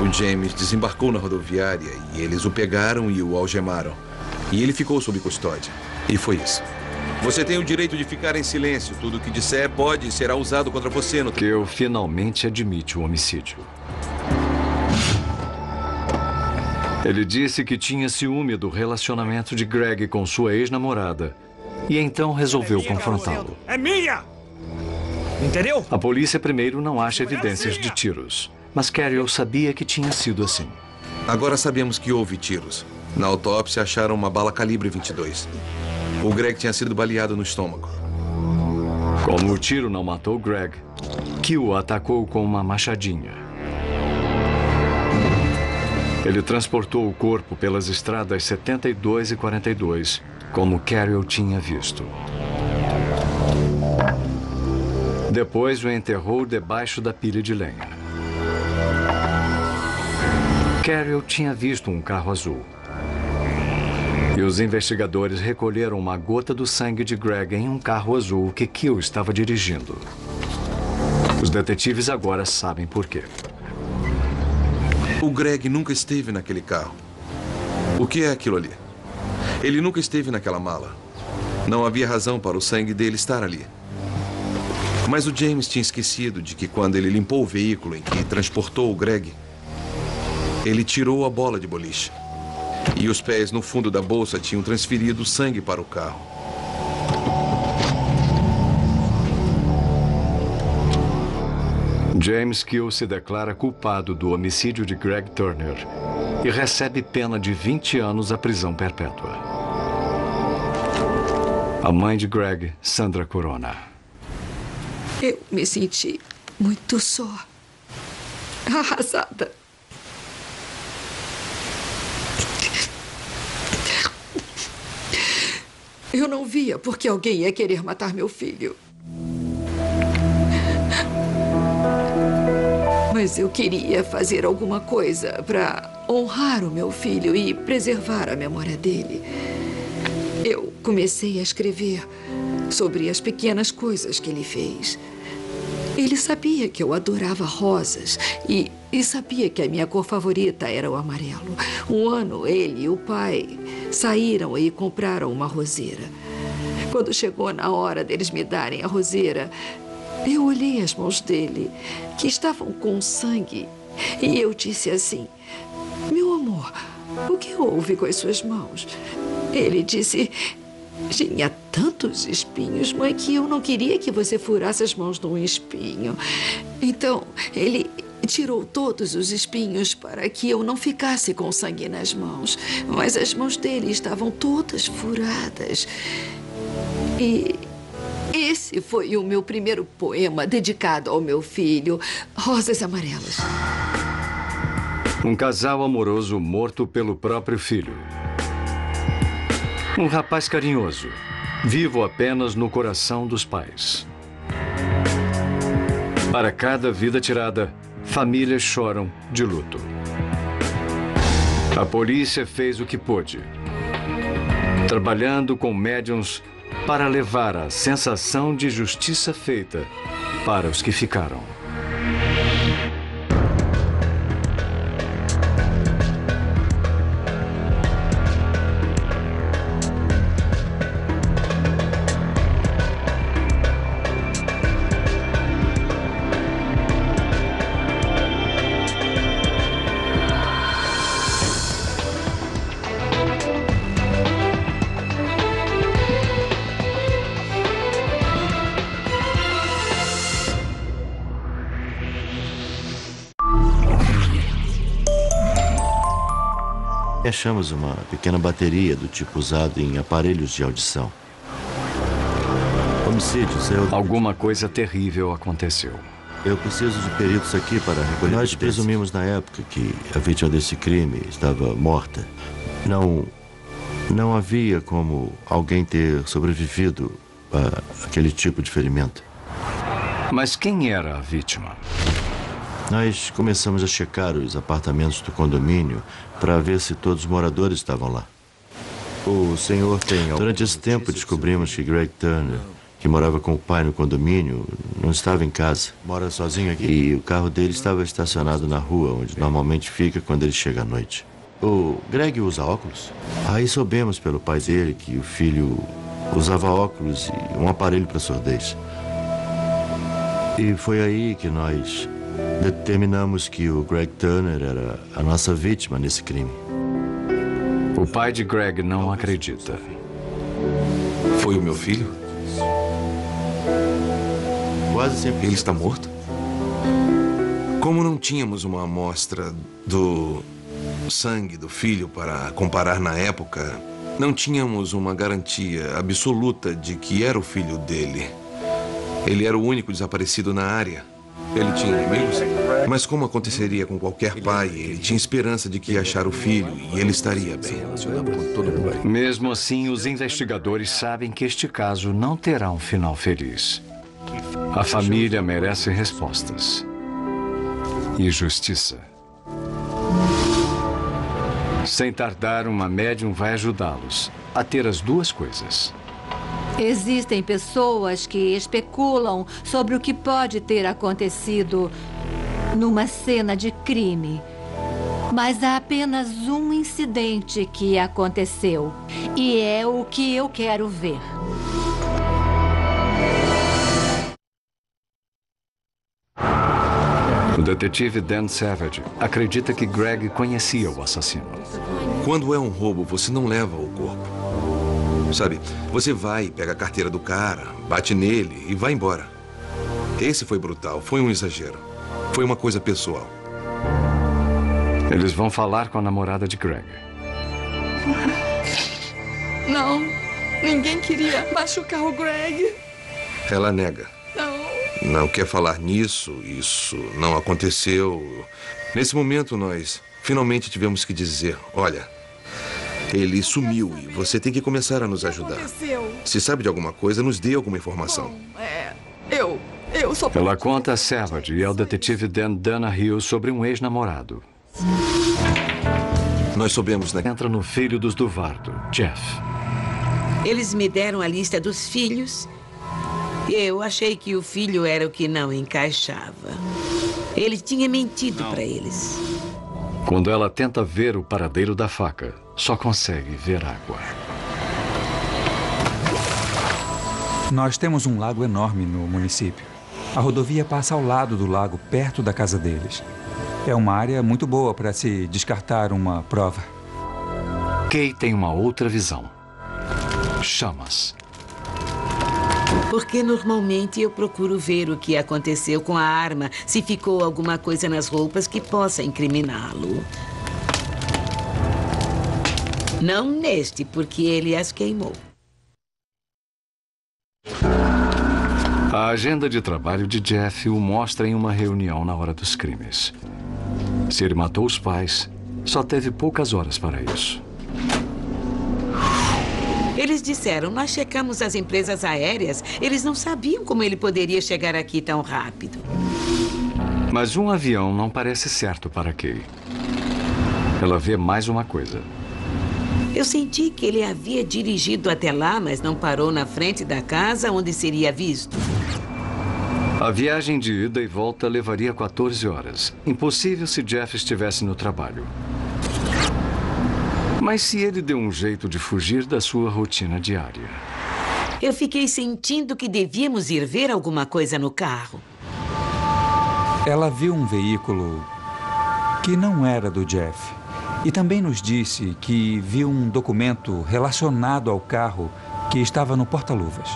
O James desembarcou na rodoviária e eles o pegaram e o algemaram. E ele ficou sob custódia. E foi isso. Você tem o direito de ficar em silêncio. Tudo o que disser pode e será usado contra você no... Kill finalmente admite o homicídio. Ele disse que tinha ciúme do relacionamento de Greg com sua ex-namorada. E então resolveu confrontá-lo. É minha! Entendeu? A polícia primeiro não acha evidências de tiros. Mas Carol sabia que tinha sido assim. Agora sabemos que houve tiros. Na autópsia acharam uma bala calibre 22. O Greg tinha sido baleado no estômago. Como o tiro não matou Greg, Kill o atacou com uma machadinha. Ele transportou o corpo pelas estradas 72 e 42, como Carol tinha visto. Depois o enterrou debaixo da pilha de lenha. Carol tinha visto um carro azul. E os investigadores recolheram uma gota do sangue de Greg em um carro azul que Kill estava dirigindo. Os detetives agora sabem por quê. O Greg nunca esteve naquele carro. O que é aquilo ali? Ele nunca esteve naquela mala. Não havia razão para o sangue dele estar ali. Mas o James tinha esquecido de que quando ele limpou o veículo em que transportou o Greg, ele tirou a bola de boliche. E os pés no fundo da bolsa tinham transferido sangue para o carro. James Kill se declara culpado do homicídio de Greg Turner e recebe pena de 20 anos à prisão perpétua. A mãe de Greg, Sandra Corona. Eu me senti muito só, arrasada. Eu não via porque alguém ia querer matar meu filho. Mas eu queria fazer alguma coisa para honrar o meu filho e preservar a memória dele. Eu comecei a escrever sobre as pequenas coisas que ele fez. Ele sabia que eu adorava rosas e sabia que a minha cor favorita era o amarelo. Um ano, ele e o pai saíram e compraram uma roseira. Quando chegou na hora deles me darem a roseira, eu olhei as mãos dele, que estavam com sangue, e eu disse assim: meu amor, o que houve com as suas mãos? Ele disse: tinha tantos espinhos, mãe, que eu não queria que você furasse as mãos num espinho. Então, ele tirou todos os espinhos para que eu não ficasse com sangue nas mãos. Mas as mãos dele estavam todas furadas. E esse foi o meu primeiro poema dedicado ao meu filho, Rosas Amarelas. Um casal amoroso morto pelo próprio filho. Um rapaz carinhoso, vivo apenas no coração dos pais. Para cada vida tirada, famílias choram de luto. A polícia fez o que pôde, trabalhando com médiuns para levar a sensação de justiça feita para os que ficaram. Achamos uma pequena bateria do tipo usado em aparelhos de audição. Homicídios, Alguma coisa terrível aconteceu. Eu preciso de peritos aqui para recolher. Nós presumimos na época que a vítima desse crime estava morta. Não havia como alguém ter sobrevivido a aquele tipo de ferimento. Mas quem era a vítima? Nós começamos a checar os apartamentos do condomínio para ver se todos os moradores estavam lá. O senhor tem... Durante esse tempo descobrimos que Greg Turner, que morava com o pai no condomínio, não estava em casa. Mora sozinho aqui? E o carro dele estava estacionado na rua, onde normalmente fica quando ele chega à noite. O Greg usa óculos? Aí soubemos pelo pai dele que o filho usava óculos e um aparelho para surdez. E foi aí que nós determinamos que o Greg Turner era a nossa vítima nesse crime. O pai de Greg não acredita. Foi o meu filho? Quase sempre. Ele está morto? Como não tínhamos uma amostra do sangue do filho para comparar na época, não tínhamos uma garantia absoluta de que era o filho dele. Ele era o único desaparecido na área. Ele tinha amigos, mas como aconteceria com qualquer pai, ele tinha esperança de que ia achar o filho e ele estaria bem. Mesmo assim, os investigadores sabem que este caso não terá um final feliz. A família merece respostas e justiça. Sem tardar, uma médium vai ajudá-los a ter as duas coisas. Existem pessoas que especulam sobre o que pode ter acontecido numa cena de crime. Mas há apenas um incidente que aconteceu. E é o que eu quero ver. O detetive Dan Savage acredita que Greg conhecia o assassino. Quando é um roubo, você não leva o corpo. Sabe, você vai, pega a carteira do cara, bate nele e vai embora. Esse foi brutal, foi um exagero. Foi uma coisa pessoal. Eles vão falar com a namorada de Greg. Não, ninguém queria machucar o Greg. Ela nega. Não quer falar nisso, isso não aconteceu. Nesse momento, nós finalmente tivemos que dizer, olha, ele sumiu e você tem que começar a nos ajudar. Se sabe de alguma coisa, nos dê alguma informação. Eu só... Ela conta a Savage e ao detetive Dan Donahue sobre um ex-namorado. Nós soubemos, né? Entra no filho dos Duvardo, Jeff. Eles me deram a lista dos filhos. Eu achei que o filho era o que não encaixava. Ele tinha mentido para eles. Quando ela tenta ver o paradeiro da faca, só consegue ver água. Nós temos um lago enorme no município. A rodovia passa ao lado do lago, perto da casa deles. É uma área muito boa para se descartar uma prova. Kay tem uma outra visão. Chamas. Porque normalmente eu procuro ver o que aconteceu com a arma, se ficou alguma coisa nas roupas que possa incriminá-lo. Não neste, porque ele as queimou. A agenda de trabalho de Jeff o mostra em uma reunião na hora dos crimes. Se ele matou os pais, só teve poucas horas para isso. Eles disseram, nós checamos as empresas aéreas. Eles não sabiam como ele poderia chegar aqui tão rápido. Mas um avião não parece certo para Kay. Ela vê mais uma coisa. Eu senti que ele havia dirigido até lá, mas não parou na frente da casa onde seria visto. A viagem de ida e volta levaria 14 horas. Impossível se Jeff estivesse no trabalho. Mas se ele deu um jeito de fugir da sua rotina diária? Eu fiquei sentindo que devíamos ir ver alguma coisa no carro. Ela viu um veículo que não era do Jeff. E também nos disse que viu um documento relacionado ao carro que estava no porta-luvas.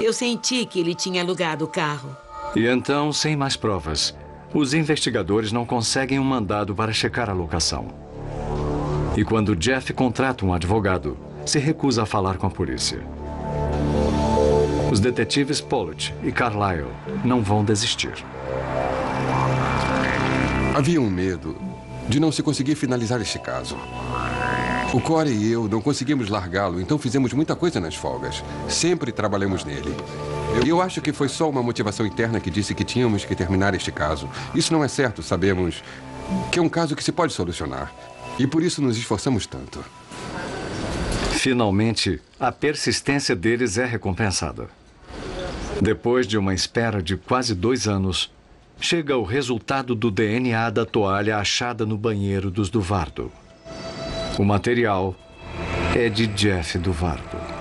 Eu senti que ele tinha alugado o carro. E então, sem mais provas, os investigadores não conseguem um mandado para checar a locação. E quando Jeff contrata um advogado, se recusa a falar com a polícia. Os detetives Pollitt e Carlyle não vão desistir. Havia um medo de não se conseguir finalizar este caso. O Corey e eu não conseguimos largá-lo, então fizemos muita coisa nas folgas. Sempre trabalhamos nele. Eu acho que foi só uma motivação interna que disse que tínhamos que terminar este caso. Isso não é certo, sabemos que é um caso que se pode solucionar. E por isso nos esforçamos tanto. Finalmente, a persistência deles é recompensada. Depois de uma espera de quase 2 anos, chega o resultado do DNA da toalha achada no banheiro dos Duvardo. O material é de Jeff Duvardo.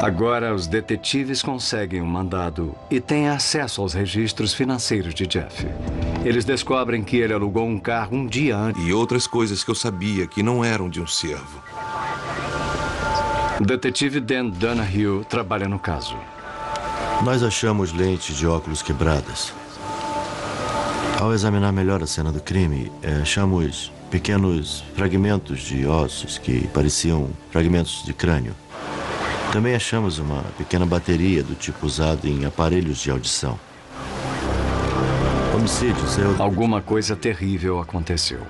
Agora, os detetives conseguem um mandado e têm acesso aos registros financeiros de Jeff. Eles descobrem que ele alugou um carro um dia antes. E outras coisas que eu sabia que não eram de um servo. O detetive Dan Donahue trabalha no caso. Nós achamos lentes de óculos quebradas. Ao examinar melhor a cena do crime, achamos pequenos fragmentos de ossos que pareciam fragmentos de crânio. Também achamos uma pequena bateria do tipo usado em aparelhos de audição. Homicídios, Alguma coisa terrível aconteceu.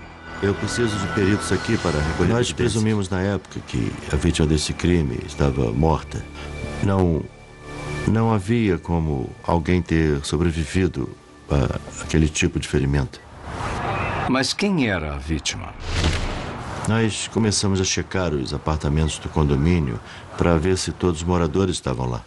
Eu preciso de peritos aqui para recolher. Nós presumimos na época que a vítima desse crime estava morta. Não havia como alguém ter sobrevivido a aquele tipo de ferimento. Mas quem era a vítima? Nós começamos a checar os apartamentos do condomínio para ver se todos os moradores estavam lá.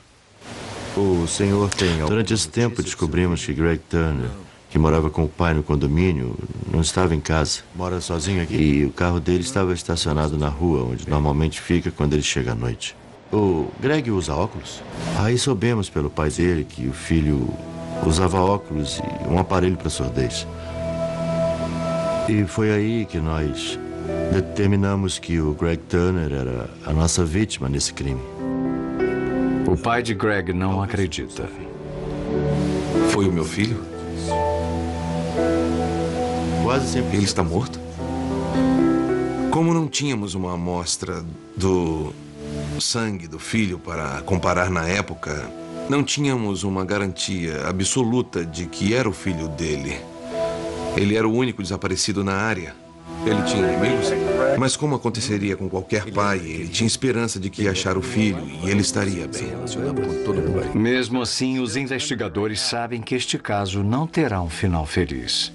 O senhor tem... Durante esse tempo descobrimos que Greg Turner, que morava com o pai no condomínio, não estava em casa. Mora sozinho aqui. E o carro dele estava estacionado na rua, onde normalmente fica quando ele chega à noite. O Greg usa óculos? Aí soubemos pelo pai dele que o filho usava óculos e um aparelho para surdez. E foi aí que nós determinamos que o Greg Turner era a nossa vítima nesse crime. O pai de Greg não acredita. Foi o meu filho? Quase sempre. Ele está morto? Como não tínhamos uma amostra do sangue do filho para comparar na época, não tínhamos uma garantia absoluta de que era o filho dele. Ele era o único desaparecido na área. Ele tinha inimigos? Mas como aconteceria com qualquer pai, ele tinha esperança de que ia achar o filho e ele estaria bem. Mesmo assim, os investigadores sabem que este caso não terá um final feliz.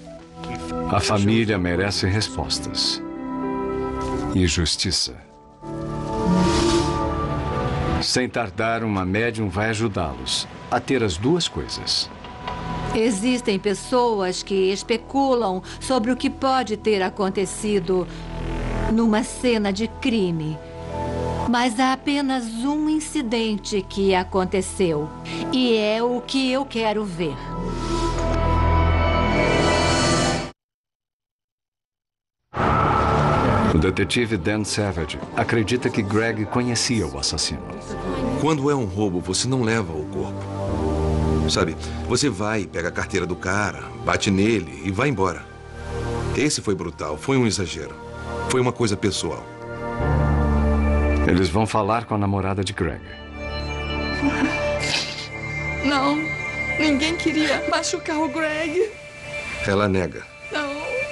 A família merece respostas e justiça. Sem tardar, uma médium vai ajudá-los a ter as duas coisas. Existem pessoas que especulam sobre o que pode ter acontecido numa cena de crime. Mas há apenas um incidente que aconteceu. E é o que eu quero ver. O detetive Dan Savage acredita que Greg conhecia o assassino. Quando é um roubo, você não leva o corpo. Sabe, você vai, pega a carteira do cara, bate nele e vai embora. Esse foi brutal, foi um exagero. Foi uma coisa pessoal. Eles vão falar com a namorada de Greg. Não, ninguém queria machucar o Greg. Ela nega.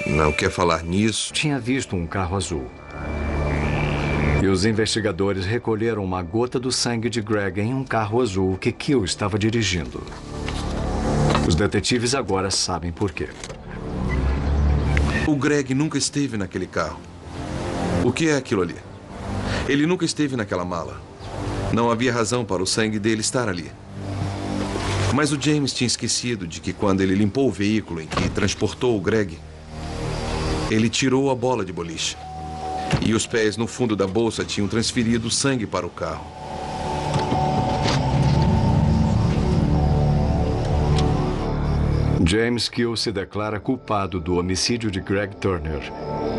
Não quer falar nisso. Tinha visto um carro azul. E os investigadores recolheram uma gota do sangue de Greg em um carro azul que Kill estava dirigindo. Os detetives agora sabem por quê. O Greg nunca esteve naquele carro. O que é aquilo ali? Ele nunca esteve naquela mala. Não havia razão para o sangue dele estar ali. Mas o James tinha esquecido de que quando ele limpou o veículo em que transportou o Greg, ele tirou a bola de boliche. E os pés no fundo da bolsa tinham transferido sangue para o carro. James Kill se declara culpado do homicídio de Greg Turner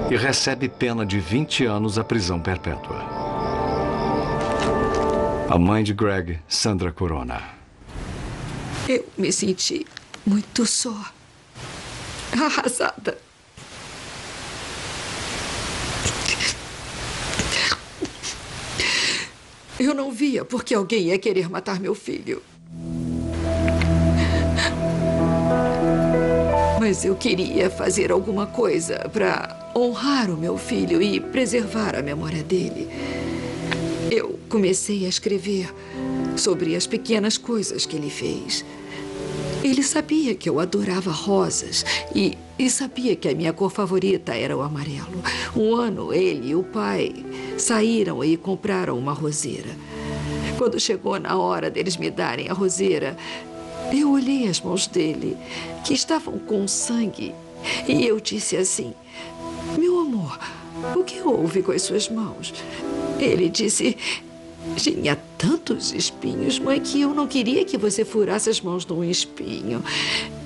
e recebe pena de 20 anos à prisão perpétua. A mãe de Greg, Sandra Corona. Eu me senti muito só. Arrasada. eu não via por que alguém ia querer matar meu filho. Mas eu queria fazer alguma coisa para honrar o meu filho e preservar a memória dele. Eu comecei a escrever sobre as pequenas coisas que ele fez. Ele sabia que eu adorava rosas e sabia que a minha cor favorita era o amarelo. Um ano, ele e o pai saíram e compraram uma roseira. Quando chegou na hora deles me darem a roseira, eu olhei as mãos dele, que estavam com sangue, e eu disse assim: meu amor, o que houve com as suas mãos? Ele disse: tinha tantos espinhos, mãe, que eu não queria que você furasse as mãos num espinho.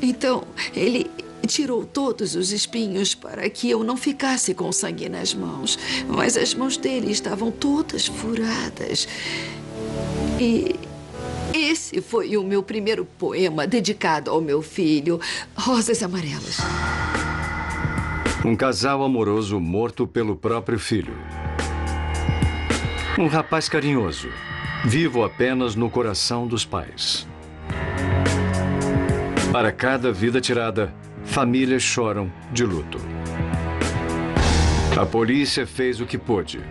Então, ele tirou todos os espinhos para que eu não ficasse com sangue nas mãos. Mas as mãos dele estavam todas furadas. E esse foi o meu primeiro poema dedicado ao meu filho, Rosas Amarelas. Um casal amoroso morto pelo próprio filho. Um rapaz carinhoso, vivo apenas no coração dos pais. Para cada vida tirada, famílias choram de luto. A polícia fez o que pôde,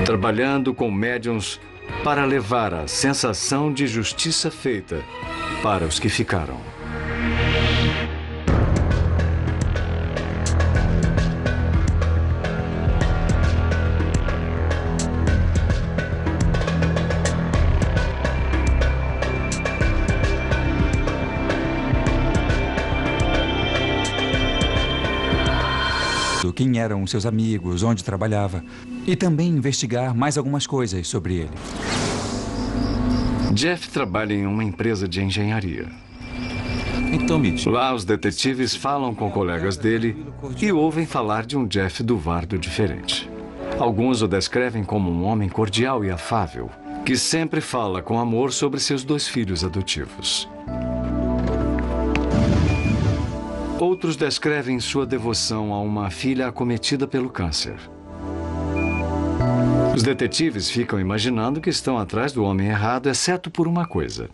trabalhando com médiuns para levar a sensação de justiça feita para os que ficaram. Quem eram seus amigos, onde trabalhava, e também investigar mais algumas coisas sobre ele. Jeff trabalha em uma empresa de engenharia. Então me diga. Lá os detetives falam com colegas dele e ouvem falar de um Jeff Duvardo diferente. Alguns o descrevem como um homem cordial e afável, que sempre fala com amor sobre seus 2 filhos adotivos. Outros descrevem sua devoção a uma filha acometida pelo câncer. Os detetives ficam imaginando que estão atrás do homem errado, exceto por uma coisa.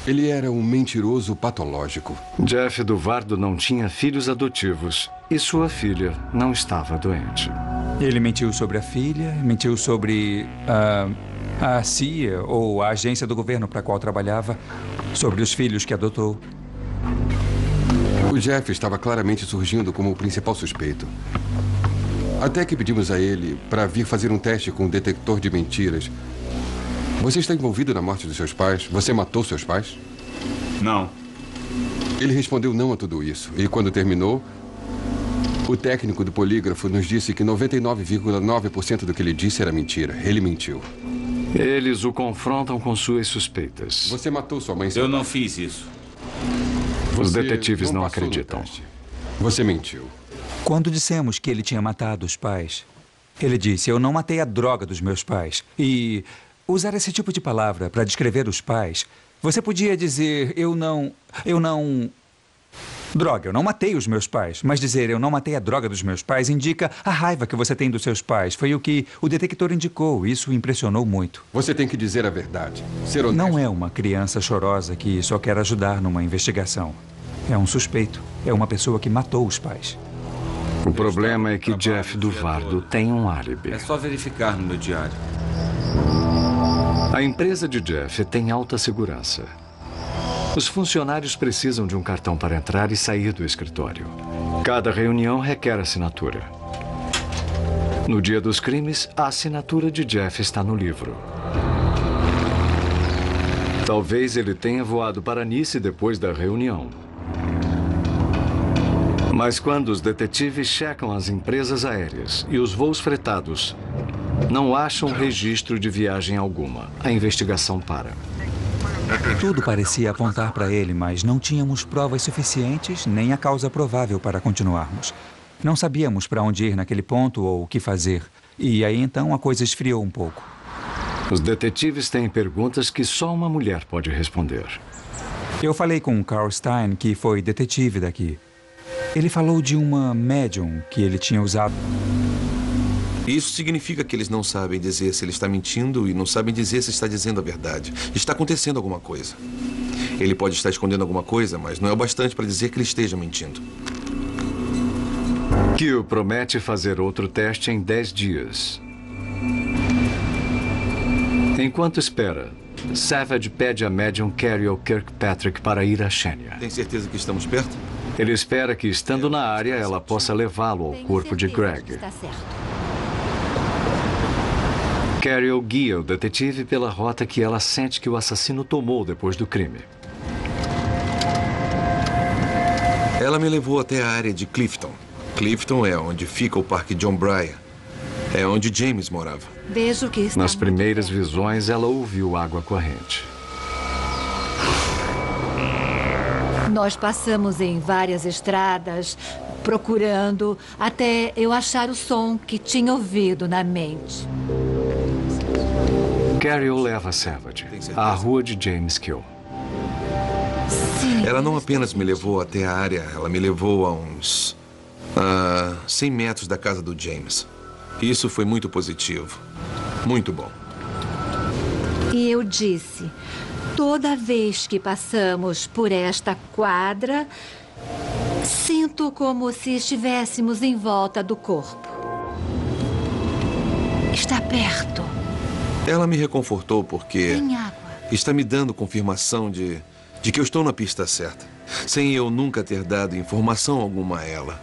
Ele era um mentiroso patológico. Jeff Duvardo não tinha filhos adotivos e sua filha não estava doente. Ele mentiu sobre a filha, mentiu sobre a CIA ou a agência do governo para a qual trabalhava, sobre os filhos que adotou. O Jeff estava claramente surgindo como o principal suspeito. Até que pedimos a ele para vir fazer um teste com um detector de mentiras. Você está envolvido na morte dos seus pais? Você matou seus pais? Não. Ele respondeu não a tudo isso. E quando terminou, o técnico do polígrafo nos disse que 99,9% do que ele disse era mentira. Ele mentiu. Eles o confrontam com suas suspeitas. Você matou sua mãe e Eu não fiz isso. Os detetives não acreditam. Você mentiu. Quando dissemos que ele tinha matado os pais, ele disse: eu não matei a droga dos meus pais. E usar esse tipo de palavra para descrever os pais, você podia dizer: eu não... Droga, eu não matei os meus pais. Mas dizer eu não matei a droga dos meus pais indica a raiva que você tem dos seus pais. Foi o que o detector indicou. Isso o impressionou muito. Você tem que dizer a verdade. Ser honesto. Não é uma criança chorosa que só quer ajudar numa investigação. É um suspeito. É uma pessoa que matou os pais. O problema é que Jeff Duvardo tem um álibi. É só verificar no meu diário. A empresa de Jeff tem alta segurança. Os funcionários precisam de um cartão para entrar e sair do escritório. Cada reunião requer assinatura. No dia dos crimes, a assinatura de Jeff está no livro. Talvez ele tenha voado para Nice depois da reunião. Mas quando os detetives checam as empresas aéreas e os voos fretados, não acham registro de viagem alguma. A investigação para. Tudo parecia apontar para ele, mas não tínhamos provas suficientes nem a causa provável para continuarmos. Não sabíamos para onde ir naquele ponto ou o que fazer. E aí então a coisa esfriou um pouco. Os detetives têm perguntas que só uma mulher pode responder. Eu falei com o Carl Stein, que foi detetive daqui. Ele falou de uma médium que ele tinha usado. Isso significa que eles não sabem dizer se ele está mentindo e não sabem dizer se está dizendo a verdade. Está acontecendo alguma coisa. Ele pode estar escondendo alguma coisa, mas não é o bastante para dizer que ele esteja mentindo. Q promete fazer outro teste em 10 dias. Enquanto espera, Savage pede a médium Carol Kirkpatrick para ir a Shania. Tem certeza que estamos perto? Ele espera que, estando na área, ela possa levá-lo ao corpo de Greg. Está certo. Carol guia o detetive pela rota que ela sente que o assassino tomou depois do crime. Ela me levou até a área de Clifton. Clifton é onde fica o Parque John Bryan. É onde James morava. Vejo que está Nas primeiras visões, ela ouviu água corrente. Nós passamos em várias estradas, procurando, até eu achar o som que tinha ouvido na mente. Carol leva Savage à rua de James Kill. Sim. Ela não apenas me levou até a área, ela me levou a uns 100 metros da casa do James. Isso foi muito positivo. Muito bom. E eu disse, toda vez que passamos por esta quadra, sinto como se estivéssemos em volta do corpo. Está perto. Ela me reconfortou porque Tem água. está me dando confirmação de que eu estou na pista certa, sem eu nunca ter dado informação alguma a ela.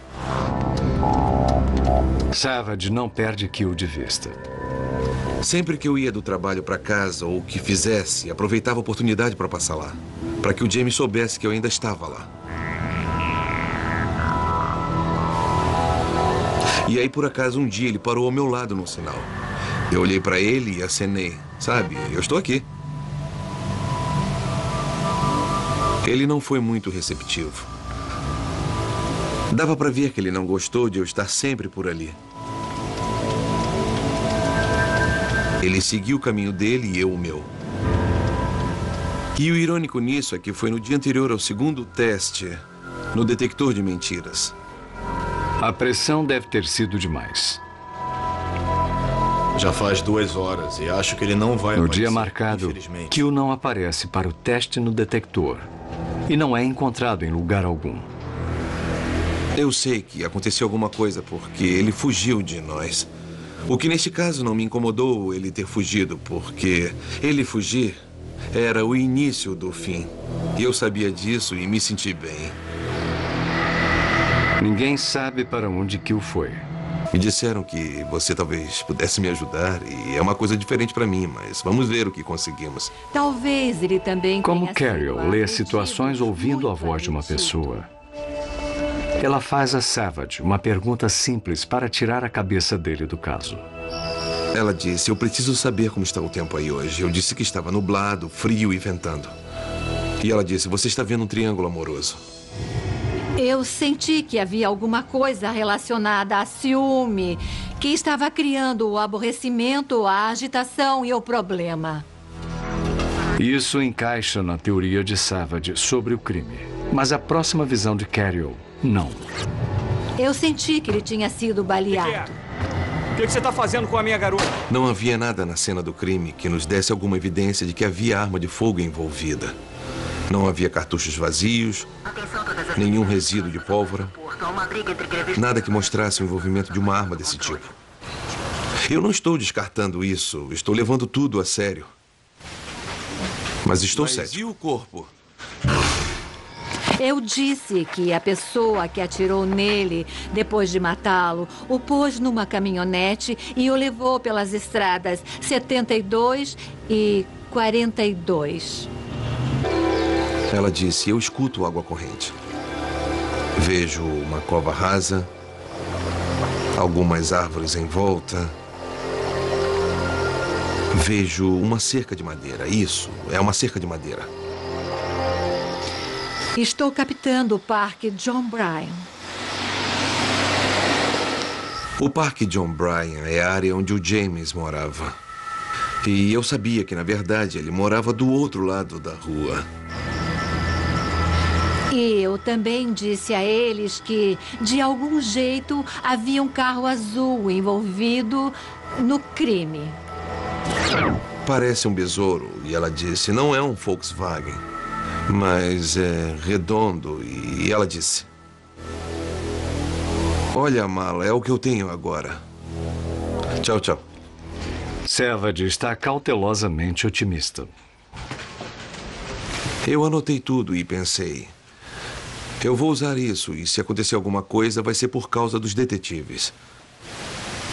Savage não perde Kill de vista. Sempre que eu ia do trabalho para casa ou o que fizesse, aproveitava a oportunidade para passar lá, para que o James soubesse que eu ainda estava lá. E aí, por acaso, um dia ele parou ao meu lado no sinal. Eu olhei para ele e acenei. Sabe, eu estou aqui. Ele não foi muito receptivo. Dava para ver que ele não gostou de eu estar sempre por ali. Ele seguiu o caminho dele e eu o meu. E o irônico nisso é que foi no dia anterior ao segundo teste, no detector de mentiras. A pressão deve ter sido demais. Já faz 2 horas e acho que ele não vai No aparecer, dia marcado, infelizmente. Kill não aparece para o teste no detector e não é encontrado em lugar algum. Eu sei que aconteceu alguma coisa porque ele fugiu de nós. O que neste caso não me incomodou ele ter fugido, porque ele fugir era o início do fim. E eu sabia disso e me senti bem. Ninguém sabe para onde Kill foi. Me disseram que você talvez pudesse me ajudar e é uma coisa diferente para mim, mas vamos ver o que conseguimos. Talvez ele também Como tenha Carol sido lê agredido, situações ouvindo a muito voz de uma agredido. pessoa, ela faz a Savage uma pergunta simples para tirar a cabeça dele do caso. Ela disse, eu preciso saber como está o tempo aí hoje. Eu disse que estava nublado, frio e ventando. E ela disse, você está vendo um triângulo amoroso. Eu senti que havia alguma coisa relacionada a ciúme, que estava criando o aborrecimento, a agitação e o problema. Isso encaixa na teoria de Savage sobre o crime. Mas a próxima visão de Carol, não. Eu senti que ele tinha sido baleado. O que você está fazendo com a minha garota? Não havia nada na cena do crime que nos desse alguma evidência de que havia arma de fogo envolvida. Não havia cartuchos vazios, nenhum resíduo de pólvora, nada que mostrasse o envolvimento de uma arma desse tipo. Eu não estou descartando isso, estou levando tudo a sério. Mas estou cético. E o corpo? Eu disse que a pessoa que atirou nele, depois de matá-lo, o pôs numa caminhonete e o levou pelas estradas 72 e 42. Ela disse, eu escuto água corrente. Vejo uma cova rasa, algumas árvores em volta. Vejo uma cerca de madeira. Isso, é uma cerca de madeira. Estou captando o Parque John Bryan. O Parque John Bryan é a área onde o James morava. E eu sabia que, na verdade, ele morava do outro lado da rua. E E eu também disse a eles que, de algum jeito, havia um carro azul envolvido no crime. Parece um besouro, e ela disse, não é um Volkswagen, mas é redondo, e ela disse, olha a mala, é o que eu tenho agora. Tchau, tchau. Savage está cautelosamente otimista. Eu anotei tudo e pensei, eu vou usar isso, e se acontecer alguma coisa, vai ser por causa dos detetives.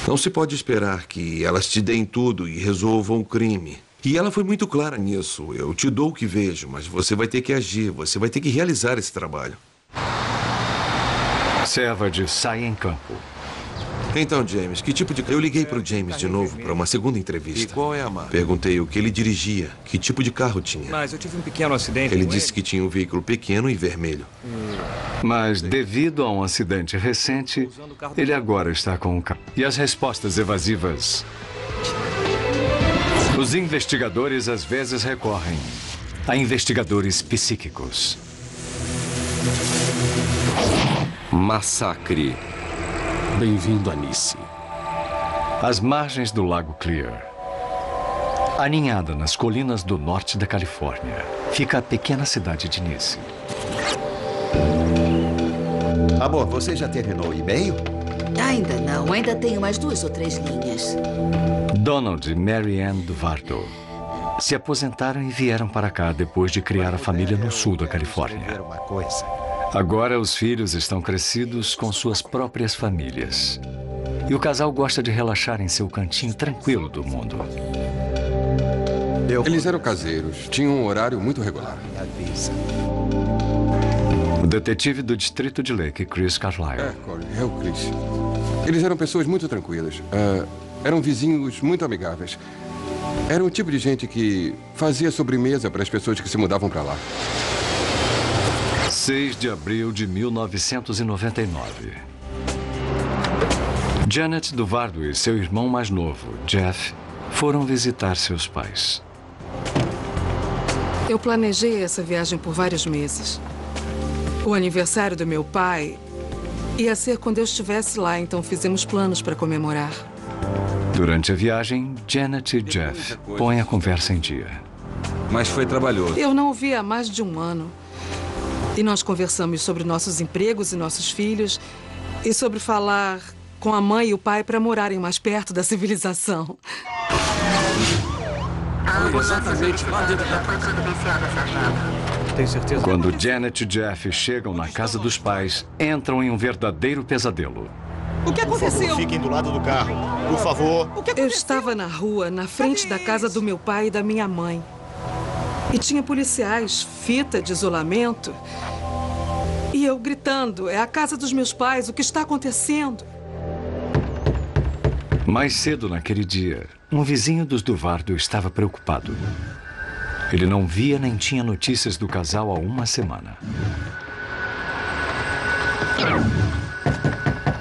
Não se pode esperar que elas te deem tudo e resolvam o crime. E ela foi muito clara nisso. Eu te dou o que vejo, mas você vai ter que agir, você vai ter que realizar esse trabalho. Savage sai em campo. Então, James, que tipo de... Eu liguei para o James de novo para uma segunda entrevista. E qual é a marca? Perguntei o que ele dirigia, que tipo de carro tinha. Mas eu tive um pequeno acidente. Ele disse que tinha um veículo pequeno e vermelho. Mas, devido a um acidente recente, ele agora está com o carro. E as respostas evasivas? Os investigadores às vezes recorrem a investigadores psíquicos. Massacre. Bem-vindo a Nice. Às margens do Lago Clear, aninhada nas colinas do norte da Califórnia, fica a pequena cidade de Nice. Amor, você já terminou o e-mail? Ainda não. Ainda tenho mais 2 ou 3 linhas. Donald e Mary Ann Duvardo se aposentaram e vieram para cá depois de criar a família no sul da Califórnia. Agora os filhos estão crescidos com suas próprias famílias. E o casal gosta de relaxar em seu cantinho tranquilo do mundo. Eles eram caseiros, tinham um horário muito regular. O detetive do distrito de Lake, Chris Carlisle. É o Chris. Eles eram pessoas muito tranquilas. Eram vizinhos muito amigáveis. Era o tipo de gente que fazia sobremesa para as pessoas que se mudavam para lá. 6 de abril de 1999. Janet Duvardo e seu irmão mais novo, Jeff, foram visitar seus pais. Eu planejei essa viagem por vários meses. O aniversário do meu pai ia ser quando eu estivesse lá, então fizemos planos para comemorar. Durante a viagem, Janet e Jeff põem a conversa em dia. Mas foi trabalhoso. Eu não o vi há mais de 1 ano. E nós conversamos sobre nossos empregos e nossos filhos e sobre falar com a mãe e o pai para morarem mais perto da civilização. Exatamente lá dentro da Tem certeza? Quando Janet e Jeff chegam na casa dos pais, entram em um verdadeiro pesadelo. O que aconteceu? Por favor, fiquem do lado do carro. Por favor. Eu estava na rua, na frente da casa do meu pai e da minha mãe. E tinha policiais, fita de isolamento. E eu gritando, é a casa dos meus pais, o que está acontecendo? Mais cedo naquele dia, um vizinho dos Duvardo estava preocupado. Ele não via nem tinha notícias do casal há 1 semana.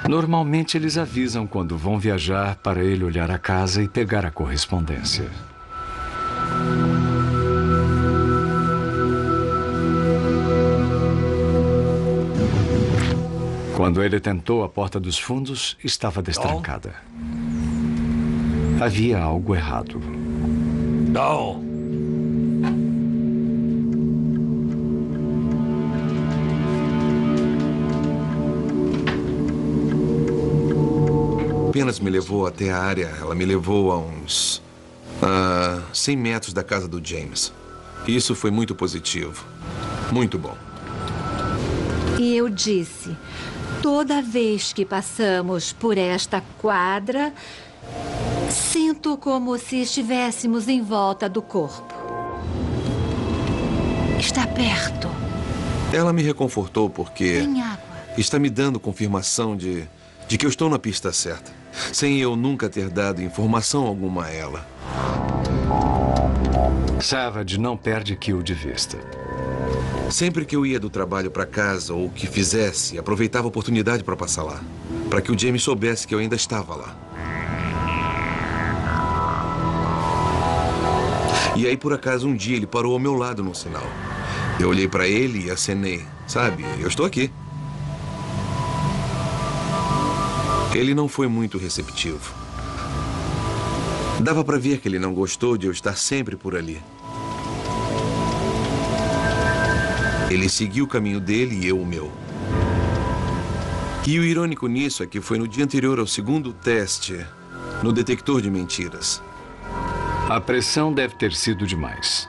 Normalmente eles avisam quando vão viajar para ele olhar a casa e pegar a correspondência. Quando ele tentou a porta dos fundos, estava destrancada. Havia algo errado. Não. Apenas me levou até a área, ela me levou a uns 100 metros da casa do James. Isso foi muito positivo. Muito bom. E eu disse, toda vez que passamos por esta quadra, sinto como se estivéssemos em volta do corpo. Está perto. Ela me reconfortou porque Tem água. está me dando confirmação de que eu estou na pista certa, sem eu nunca ter dado informação alguma a ela. Savage não perde Kill de vista. Sempre que eu ia do trabalho para casa ou o que fizesse, aproveitava a oportunidade para passar lá, para que o James soubesse que eu ainda estava lá. E aí, por acaso, um dia ele parou ao meu lado no sinal. Eu olhei para ele e acenei. sabe? Eu estou aqui. Ele não foi muito receptivo. Dava para ver que ele não gostou de eu estar sempre por ali. Ele seguiu o caminho dele e eu o meu. E o irônico nisso é que foi no dia anterior ao segundo teste, no detector de mentiras. A pressão deve ter sido demais.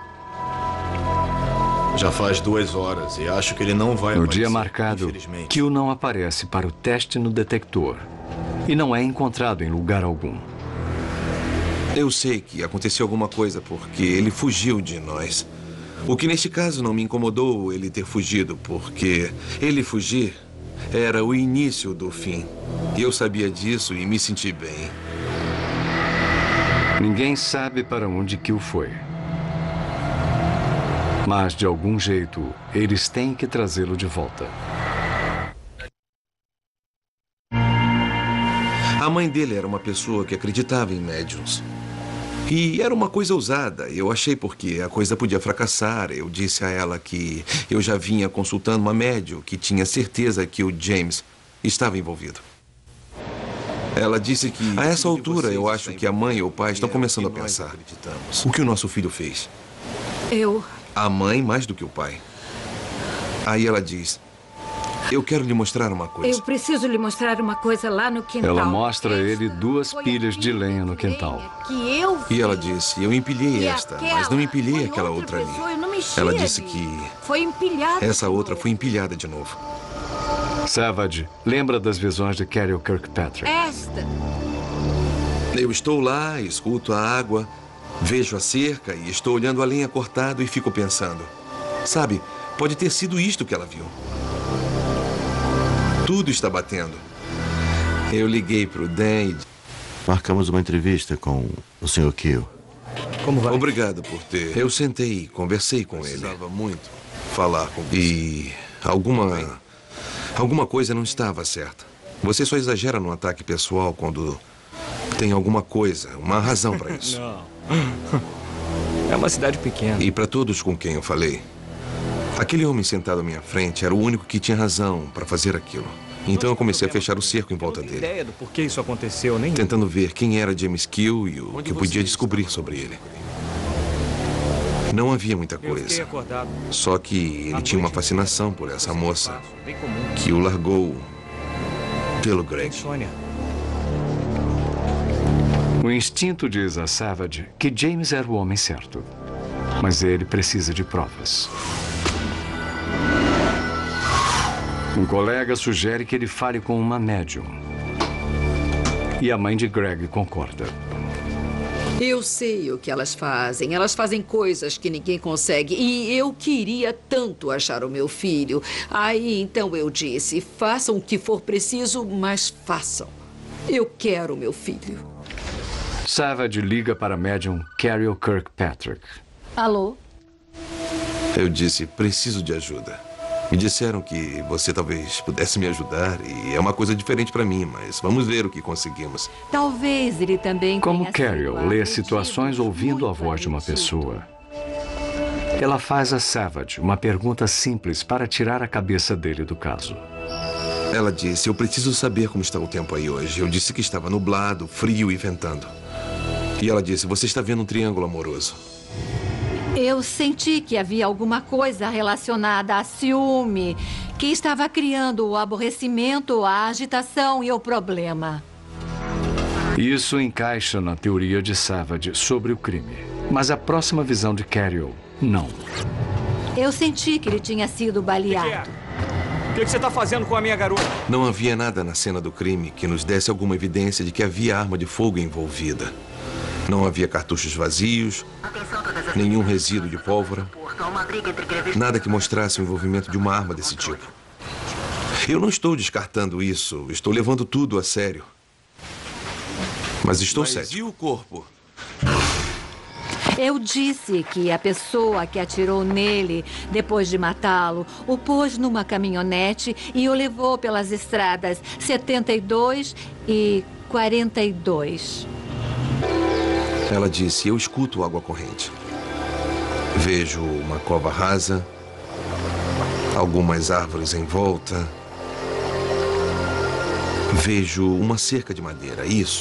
Já faz 2 horas e acho que ele não vai No aparecer, dia marcado, infelizmente. Kill não aparece para o teste no detector e não é encontrado em lugar algum. Eu sei que aconteceu alguma coisa porque ele fugiu de nós. O que neste caso não me incomodou ele ter fugido, porque ele fugir era o início do fim. E eu sabia disso e me senti bem. Ninguém sabe para onde Kill foi. Mas, de algum jeito, eles têm que trazê-lo de volta. A mãe dele era uma pessoa que acreditava em médiums. E era uma coisa ousada. Eu achei porque a coisa podia fracassar. Eu disse a ela que eu já vinha consultando uma médium que tinha certeza que o James estava envolvido. Ela disse que, a essa altura, eu acho que a mãe e o pai estão começando a pensar. O que o nosso filho fez? A mãe mais do que o pai. Aí ela diz, eu quero lhe mostrar uma coisa. Eu preciso lhe mostrar uma coisa lá no quintal. Ela mostra a ele 2 pilhas de lenha no quintal. Que eu vi. E ela disse, eu empilhei E esta, aquela mas não empilhei foi aquela outra outra pessoa, eu ali. não mexi Ela disse ali. que Foi empilhado. essa outra foi empilhada de novo. Savage lembra das visões de Carol Kirkpatrick. Esta. Eu estou lá, escuto a água, vejo a cerca e estou olhando a lenha cortada e fico pensando. Sabe, pode ter sido isto que ela viu. Tudo está batendo. Eu liguei para o Dan e... Marcamos uma entrevista com o Sr. Kill. Como vai? Obrigado por ter... Eu sentei e conversei com ele. Precisava muito falar com você. E alguma coisa não estava certa. Você só exagera no ataque pessoal quando tem alguma coisa, uma razão para isso. Não. É uma cidade pequena. E para todos com quem eu falei, aquele homem sentado à minha frente era o único que tinha razão para fazer aquilo. Então eu comecei a fechar o cerco em volta dele. Ideia do porquê isso aconteceu, nem tentando ver quem era James Kill e o que eu podia descobrir sobre ele. Não havia muita coisa. Só que ele tinha uma fascinação por essa moça que o largou pelo Greg. O instinto diz a Savage que James era o homem certo. Mas ele precisa de provas. Um colega sugere que ele fale com uma médium. E a mãe de Greg concorda. Eu sei o que elas fazem. Elas fazem coisas que ninguém consegue. E eu queria tanto achar o meu filho. Aí, então, eu disse, façam o que for preciso, mas façam. Eu quero o meu filho. Savage liga para a médium Carol Kirkpatrick. Alô? Eu disse, preciso de ajuda. Me disseram que você talvez pudesse me ajudar e é uma coisa diferente para mim, mas vamos ver o que conseguimos. Talvez ele também Como Carol lê situações ouvindo a voz de uma pessoa, ela faz a Savage uma pergunta simples para tirar a cabeça dele do caso. Ela disse, eu preciso saber como está o tempo aí hoje. Eu disse que estava nublado, frio e ventando. E ela disse, você está vendo um triângulo amoroso. Eu senti que havia alguma coisa relacionada a ciúme, que estava criando o aborrecimento, a agitação e o problema. Isso encaixa na teoria de Savage sobre o crime. Mas a próxima visão de Carol, não. Eu senti que ele tinha sido baleado. O que você está fazendo com a minha garota? Não havia nada na cena do crime que nos desse alguma evidência de que havia arma de fogo envolvida. Não havia cartuchos vazios, nenhum resíduo de pólvora, nada que mostrasse o envolvimento de uma arma desse tipo. Eu não estou descartando isso, estou levando tudo a sério. Mas estou sério. E o corpo? Eu disse que a pessoa que atirou nele, depois de matá-lo, o pôs numa caminhonete e o levou pelas estradas 72 e 42. Ela disse, eu escuto água corrente. Vejo uma cova rasa algumas árvores em volta. Vejo uma cerca de madeira, isso.